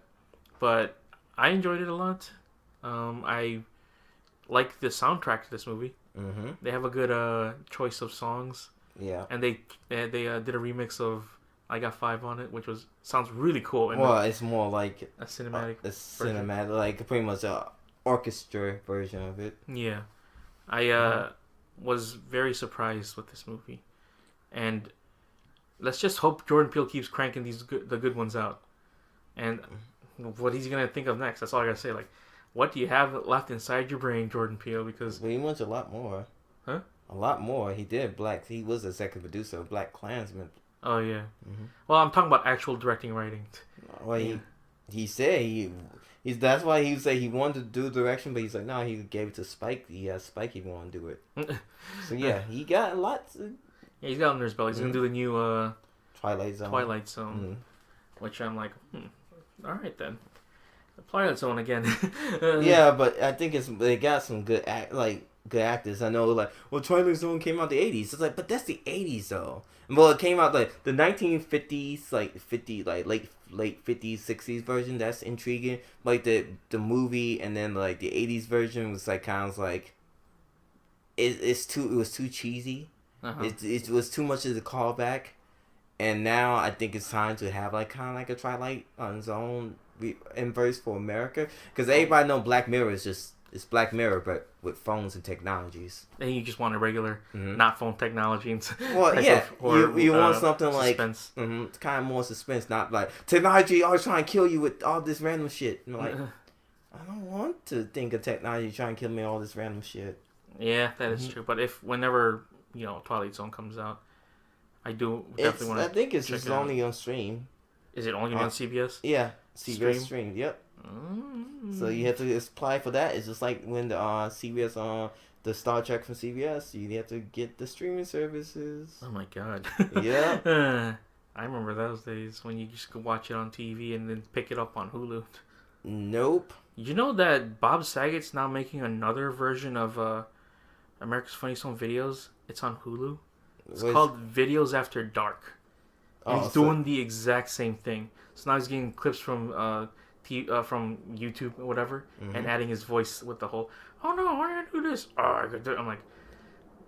But I enjoyed it a lot. I like the soundtrack to this movie. They have a good choice of songs. Yeah. And they did a remix of I Got Five on it, which sounds really cool. And it's more like a cinematic. Like pretty much a orchestra version of it. Yeah. I was very surprised with this movie, and let's just hope Jordan Peele keeps cranking the good ones out. And what he's gonna think of next? That's all I gotta say. Like, what do you have left inside your brain, Jordan Peele? Because he wants a lot more. Huh? A lot more. He did He was the executive producer of Black Klansman. Oh yeah. Well, I'm talking about actual directing, writing. Well, he said that's why he said he wanted to do direction, but he's like, no, he gave it to Spike. Spike he wanted to do it. So yeah, he got lots. Yeah, he's got under his belt. He's gonna do the new Twilight Zone, which I'm like, all right then, the Twilight Zone again. Yeah, but I think they got some good actors. I know, like, well, Twilight Zone came out the 80s. It's like, but that's the 80s though. Well, it came out like the 1950s, like late late 50s, 60s version. That's intriguing. Like the movie, and then like the 80s version was like kind of like it was too cheesy. It was too much of the callback. And now I think it's time to have like kind of like a Twilight on its own inverse for America, because everybody know Black Mirror is just it's Black Mirror but with phones and technologies. And you just want a regular, not phone technology. And well, yeah, you want something suspense. Like kind of more suspense, not like technology always trying to kill you with all this random shit. And like, I don't want to think of technology trying to kill me with all this random shit. Yeah, that is true. But whenever Twilight Zone comes out, I do definitely want to. I think it's just only on stream. Is it only on CBS? Yeah, CBS stream. Yep. So you have to apply for that. It's just like when the CBS on the Star Trek from CBS, you have to get the streaming services. Oh my god. Yeah. I remember those days when you just could watch it on TV and then pick it up on Hulu. Nope. You know that Bob Saget's now making another version of America's Funniest Home Videos? It's on Hulu. It's called Videos After Dark. And he's doing the exact same thing. So now he's getting clips from YouTube or whatever, and adding his voice with the whole, oh no, why did I do this? Oh, I could do it. I'm like,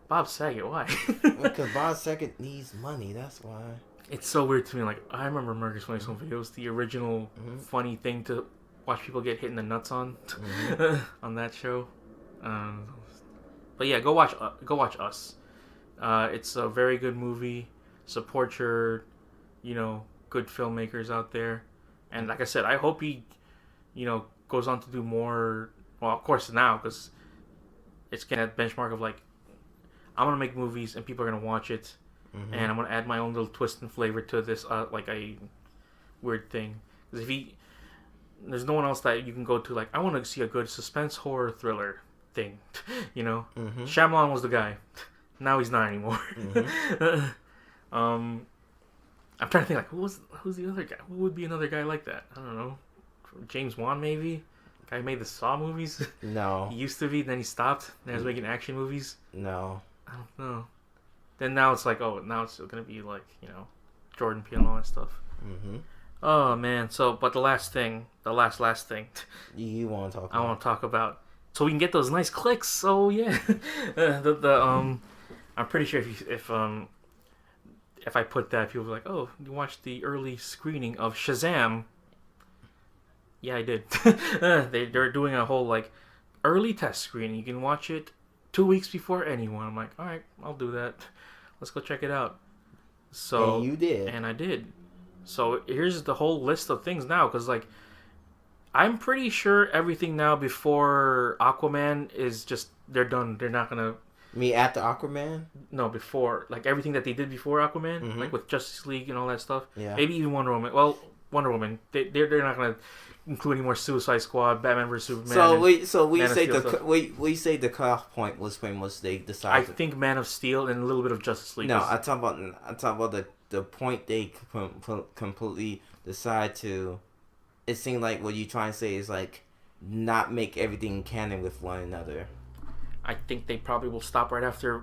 Bob Saget, why? Because Bob Saget needs money, that's why. It's so weird to me. Like, I remember America's Funniest Home Videos, the original funny thing to watch people get hit in the nuts on on that show. But yeah, go watch Us. It's a very good movie. Support your, good filmmakers out there. And like I said, I hope he, goes on to do more. Well, of course now, because it's getting that benchmark of like, I'm gonna make movies and people are gonna watch it, and I'm gonna add my own little twist and flavor to this, like a weird thing. Because there's no one else that you can go to like, I want to see a good suspense horror thriller thing, Shyamalan was the guy. Now he's not anymore. I'm trying to think like who's the other guy? Who would be another guy like that? I don't know. James Wan maybe. Guy who made the Saw movies. No. He used to be, then he stopped. Then he's making action movies. No. I don't know. Then now it's like, now it's gonna be like Jordan Peele and all that stuff. Oh man. So, but the last thing, the last thing. You want to talk about? I want to talk about. So we can get those nice clicks. So yeah, I'm pretty sure if I put that, people will be like, oh, you watched the early screening of Shazam. Yeah, I did. They're doing a whole like early test screening. You can watch it 2 weeks before anyone. I'm like, all right, I'll do that. Let's go check it out. So and you did, and I did. So here's the whole list of things now, because like I'm pretty sure everything now before Aquaman is just they're done. They're not gonna. Me after Aquaman? No, before. Like, everything that they did before Aquaman, like with Justice League and all that stuff. Yeah. Maybe even Wonder Woman. Well, Wonder Woman. They're not going to include any more Suicide Squad, Batman vs. Superman. So we say the cutoff point was pretty much they decided. I think Man of Steel and a little bit of Justice League. No, I talk about the point they completely decide to. It seemed like what you trying to say is like not make everything canon with one another. I think they probably will stop right after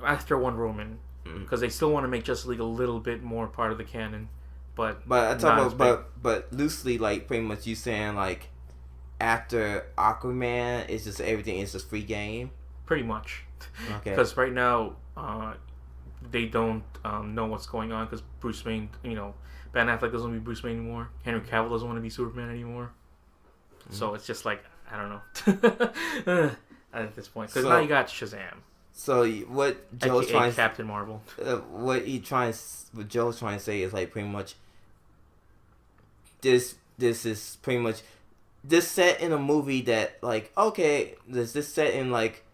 Wonder Woman, because they still want to make Justice League a little bit more part of the canon. But I talk about but loosely, like pretty much you saying like after Aquaman, it's just everything is just free game. Pretty much. Okay. Because right now they don't know what's going on, because Bruce Wayne, Ben Affleck doesn't want to be Bruce Wayne anymore. Henry Cavill doesn't want to be Superman anymore. So it's just like, I don't know. At this point, because now you got Shazam. So what Joe's trying Captain Marvel. What Joe's trying to say is like pretty much this is pretty much this set in a movie that like okay, this set in like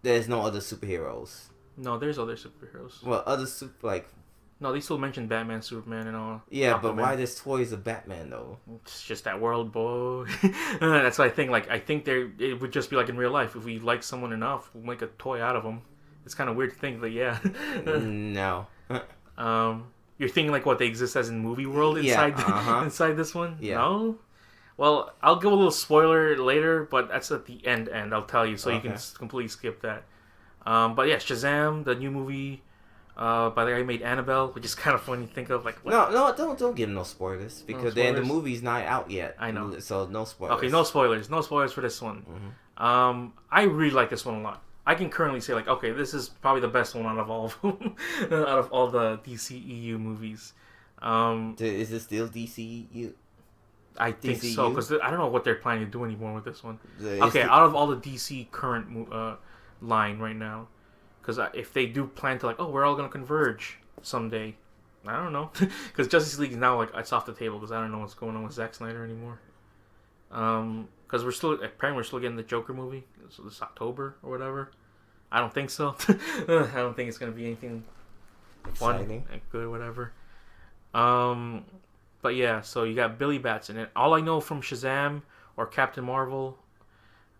there's no other superheroes. No, there's other superheroes. Well, no, they still mentioned Batman, Superman, and all. Yeah, Aquaman. But why there's toys of Batman though? It's just that world, boy. That's what I think. Like, I think it would just be like in real life. If we like someone enough, we'll make a toy out of them. It's kind of weird to think, but yeah. No. You're thinking like what they exist as in movie world inside inside this one? Yeah. No. Well, I'll give a little spoiler later, but that's at the end. I'll tell you, so you can completely skip that. But yeah, Shazam, the new movie. by the guy who made Annabelle, which is kind of funny to think of. Like, what? No, don't give no spoilers because then the movie's not out yet. I know, so no spoilers. Okay, no spoilers for this one. Mm-hmm. I really like this one a lot. I can currently say like, okay, this is probably the best one out of all of them, out of all the DCEU movies. Is it still DCEU? I think DCU? So, because I don't know what they're planning to do anymore with this one. Out of all the DC current line right now, because if they do plan to like, oh, we're all gonna converge someday, I don't know, because Justice League is now like it's off the table because I don't know what's going on with Zack Snyder anymore. Because we're still getting the Joker movie, so this October or whatever. I don't think so. I don't think it's gonna be anything exciting, fun, good, whatever. But yeah, so you got Billy Bats in it. All I know from Shazam or Captain Marvel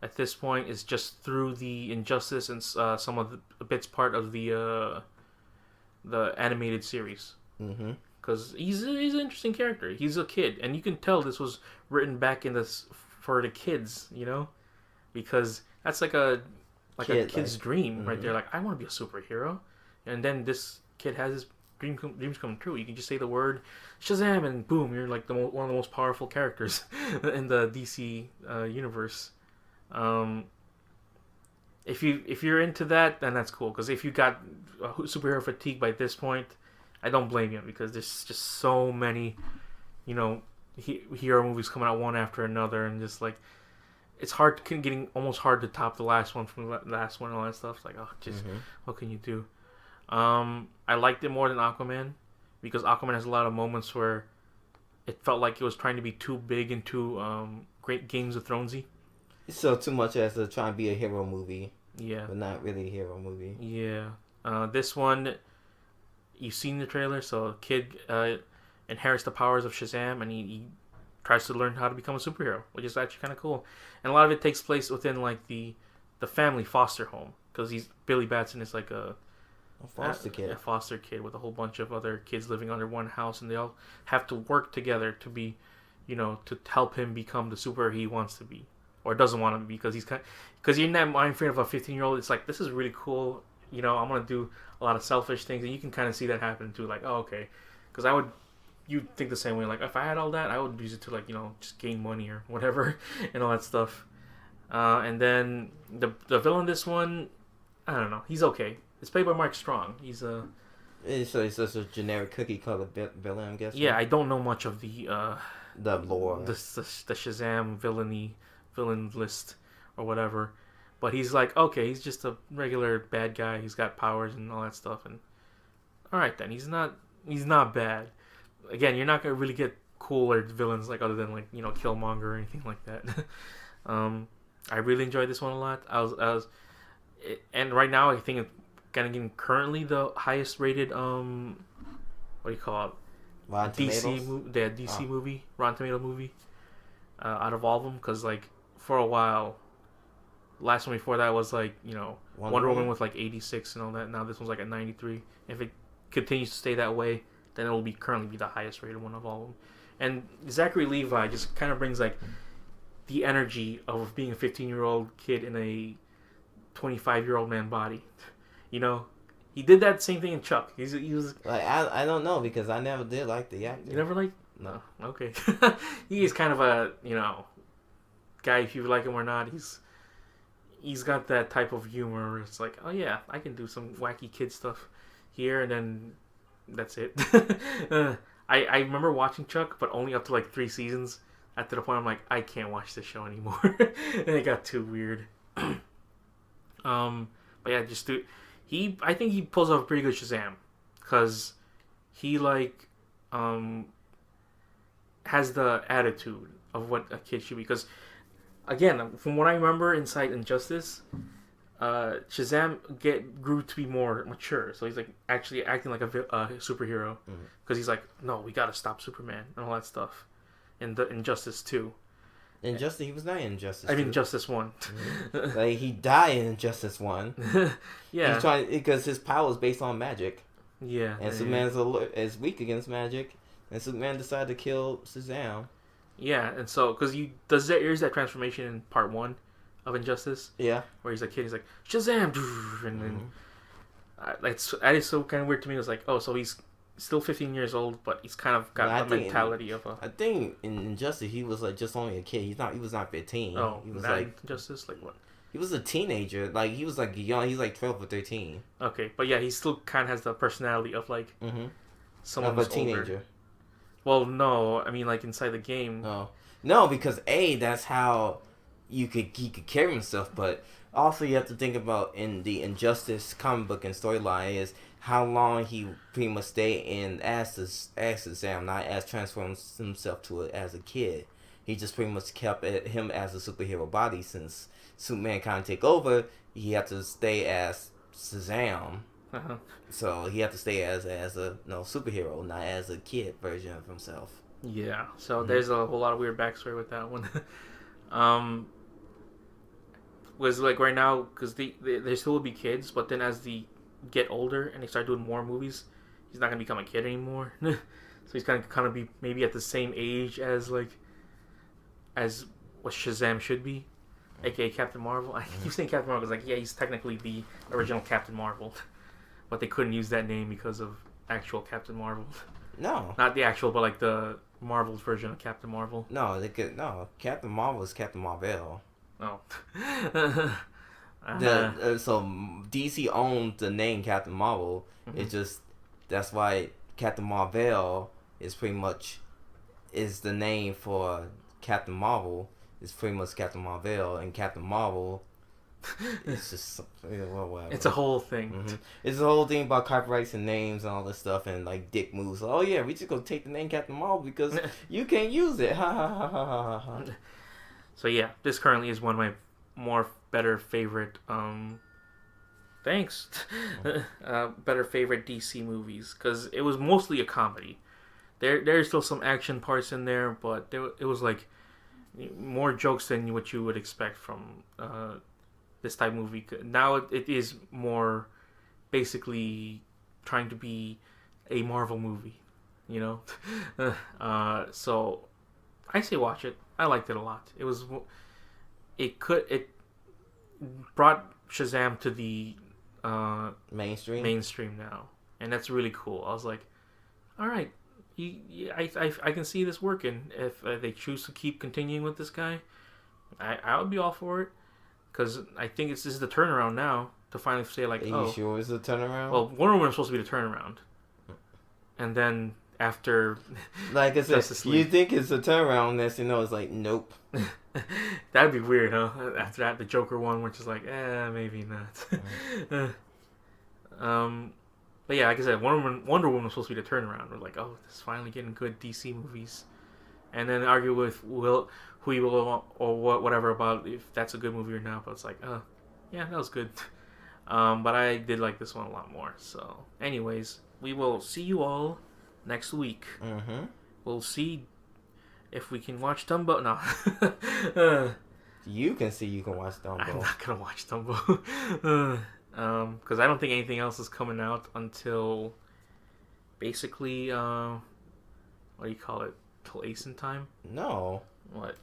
at this point is just through the Injustice and some of the bits part of the animated series. Because he's an interesting character. He's a kid, and you can tell this was written back in this for the kids, you know, because that's like a kid's dream right there. Like, I want to be a superhero, and then this kid has his dreams come true. You can just say the word Shazam, and boom, you're like one of the most powerful characters in the DC universe. If you're into that, then that's cool. Because if you got superhero fatigue by this point, I don't blame you, because there's just so many, you know, hero movies coming out one after another, and just like it's getting almost hard to top the last one from the last one and all that stuff. It's like, oh, just what can you do? I liked it more than Aquaman, because Aquaman has a lot of moments where it felt like it was trying to be too big and too great Games of Thronesy. So too much as to try and be a hero movie. Yeah. But not really a hero movie. Yeah. This one, you've seen the trailer, so a kid inherits the powers of Shazam, and he tries to learn how to become a superhero, which is actually kind of cool. And a lot of it takes place within like the family foster home, because Billy Batson is like a foster kid with a whole bunch of other kids living under one house, and they all have to work together to be, you know, to help him become the superhero he wants to be, or doesn't want to be, because you're in that mind frame of a 15-year-old. It's like, this is really cool, you know, I'm gonna do a lot of selfish things, and you can kind of see that happen too. Like, oh, okay, because you'd think the same way. Like, if I had all that, I would use it to, like, you know, just gain money or whatever and all that stuff. And then the villain, this one, I don't know, he's okay. It's played by Mark Strong. He's a... So it's just a generic cookie-cutter villain, I'm guessing? Yeah, I don't know much of the lore. The Shazam villain list or whatever. But he's like, okay, he's just a regular bad guy. He's got powers and all that stuff. And alright then, he's not bad. Again, you're not going to really get cooler villains, like, other than, like, you know, Killmonger or anything like that. I really enjoyed this one a lot. And right now, I think it's kind of getting currently the highest rated, what do you call it? DC movie, Rotten Tomato movie, out of all of them. Because, like, for a while, last one before that was, like, you know, Wonder Woman with, like, 86 and all that. Now this one's, like, at 93. If it continues to stay that way, then it will currently be the highest rated one of all of them. And Zachary Levi just kind of brings, like, the energy of being a 15-year-old kid in a 25-year-old man body. You know, he did that same thing in Chuck. He was like, I don't know, because I never did like the actor. You never liked? No. Okay. He is kind of a, you know, guy, if you like him or not. He's got that type of humor where it's like, oh yeah, I can do some wacky kid stuff here, and then that's it. I remember watching Chuck, but only up to like 3 seasons. At the point I'm like, I can't watch this show anymore. And it got too weird. But yeah, I think he pulls off a pretty good Shazam, because he like has the attitude of what a kid should be. Because again, from what I remember inside Injustice, Shazam grew to be more mature, so he's like actually acting like a superhero, because he's like, no, we gotta stop Superman and all that stuff. In the Injustice 2. Injustice, he was not in Injustice 2. I mean, Injustice 1. Like, he died in Injustice 1. Yeah. He's trying, because his power is based on magic. Yeah. And Superman is weak against magic, and Superman decided to kill Shazam. Yeah, and so, because there's that transformation in part 1 of Injustice. Yeah. Where he's a kid, he's like, Shazam! And then, that is so kind of weird to me. It was like, oh, so he's still 15 years old, but he's kind of got the mentality of a. I think in Injustice he was like just only a kid. He was not 15. Oh, he was like Injustice, like what? He was a teenager. Like he was like young. He's like 12 or 13. Okay, but yeah, he still kind of has the personality of like someone who's a teenager. Older. Well, no, I mean like inside the game. No, because that's how he could carry himself. But also you have to think about in the Injustice comic book and storyline is how long he pretty much stayed in as Shazam, not as transforms himself to it as a kid. He just pretty much kept him as a superhero body since Superman kind of take over. He had to stay as Shazam. So he had to stay as a superhero, not as a kid version of himself. Yeah. So there's a whole lot of weird backstory with that one. Was like right now because they still will be kids, but then as they get older and they start doing more movies, he's not gonna become a kid anymore. So he's gonna kind of be maybe at the same age as what Shazam should be, aka Captain Marvel. I keep saying Captain Marvel because he's technically the original Captain Marvel, but they couldn't use that name because of actual Captain Marvel. No, not the actual, but like the Marvel's version of Captain Marvel. No, Captain Marvel is Captain Marvel. Oh. So DC owns the name Captain Marvel. It's just that's why Captain Marvel is pretty much is the name for Captain Marvel. It's pretty much Captain Marvel, and Captain Marvel. It's just whatever. It's a whole thing. It's a whole thing about copyrights and names and all this stuff and like dick moves. Oh yeah, we just gonna take the name Captain Marvel because you can't use it. Ha ha ha ha ha ha. So yeah, this currently is one of my better favorite better favorite DC movies because it was mostly a comedy. There's still some action parts in there, but it was like more jokes than what you would expect from this type of movie. Now it is more basically trying to be a Marvel movie, so I say watch it. I liked it a lot. It brought Shazam to the mainstream now, and that's really cool. I was like, all right, I can see this working if they choose to keep continuing with this guy. I would be all for it because I think this is the turnaround now to finally say like, are you sure it's the turnaround? Well, Wonder Woman was supposed to be the turnaround, and then after, like I said, you think it's a turnaround? It's like nope. That'd be weird, huh? After that, the Joker one, which is like, maybe not. But yeah, like I said, Wonder Woman was supposed to be the turnaround. We're like, oh, this is finally getting good DC movies, and then argue with who you will or whatever about if that's a good movie or not. But it's like, yeah, that was good. But I did like this one a lot more. So, anyways, we will see you all next week. We'll see if we can watch Dumbo. No. You can watch Dumbo. I'm not gonna watch Dumbo. Because I don't think anything else is coming out until basically what do you call it? Till Ace in Time? No. What?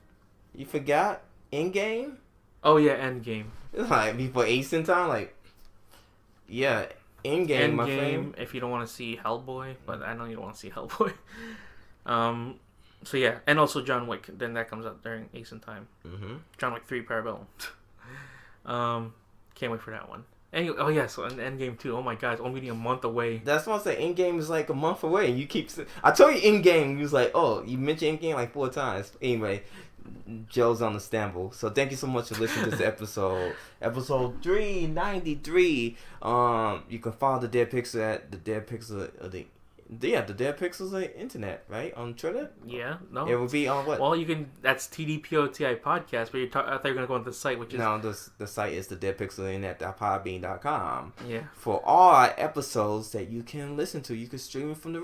You forgot Endgame? Oh yeah, Endgame. Like before Ace in Time, like yeah, Endgame. My friend. If you don't want to see Hellboy, but I know you don't want to see Hellboy. So yeah, and also John Wick. Then that comes out during Ace in Time. John Wick 3 Parabellum. Can't wait for that one. Anyway, oh yeah, so Endgame 2. Oh my god, it's only a month away. That's what I said. Endgame is like a month away. You keep. I told you Endgame. You was like, oh, you mentioned Endgame like 4 times. Anyway, Joe's on the stamble. So thank you so much for listening to this episode. Episode 393. You can follow the Dead Pixel at the Dead Pixel the Dead Pixels on the internet, right? On Twitter? Yeah, no. It will be on what? Well, you can. That's TDPOTI podcast, but I thought you were gonna go on the site, which is no. The site is the deadpixelinternet.podbean.com. Yeah. For all our episodes that you can listen to, you can stream it from the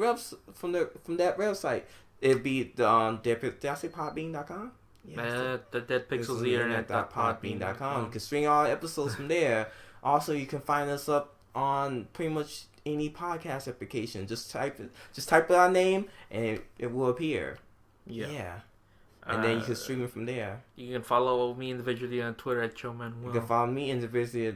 from that website. It'd be the did I say podbean.com? Yeah. The deadpixelinternet.podbean.com. You can stream all episodes from there. Also, you can find us up on pretty much any podcast application. Just type our name and it will appear. Yeah. And then you can stream it from there. You can follow me individually on Twitter at Choman. You can follow me individually at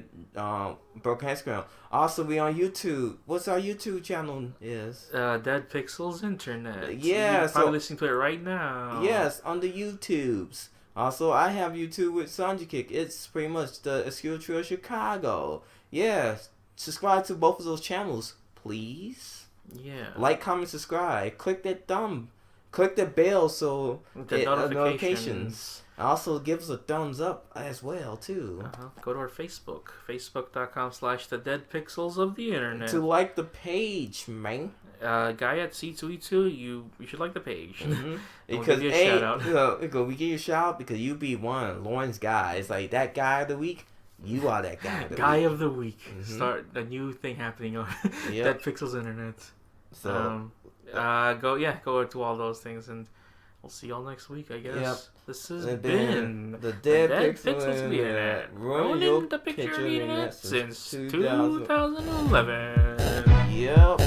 Broken Instagram. Also, we on YouTube. What's our YouTube channel is? Dead Pixels Internet. Yeah, you're probably listening to it right now. Yes, on the YouTubes. Also, I have YouTube with Sanji Kick. It's pretty much the Obscure Trio Chicago. Yeah, subscribe to both of those channels, please. Yeah. Like, comment, subscribe. Click that thumb. Click the bell so the notifications. Also, give us a thumbs up as well, too. Go to our Facebook. Facebook.com/the Dead Pixels of the Internet. To like the page, man. Guy at C2E2, you should like the page. Mm-hmm. Because we'll give you a shout out. We give you a shout out because you be one of Lauren's guys. Like, that guy of the week, you are that guy of the week. Guy of the week. Mm-hmm. Start a new thing happening on Dead Pixels Internet. So... go to all those things, and we'll see y'all next week, I guess. Yep. This has been the Dead Pixels of the Internet. Ruining the picture of the internet since 2011. Yep.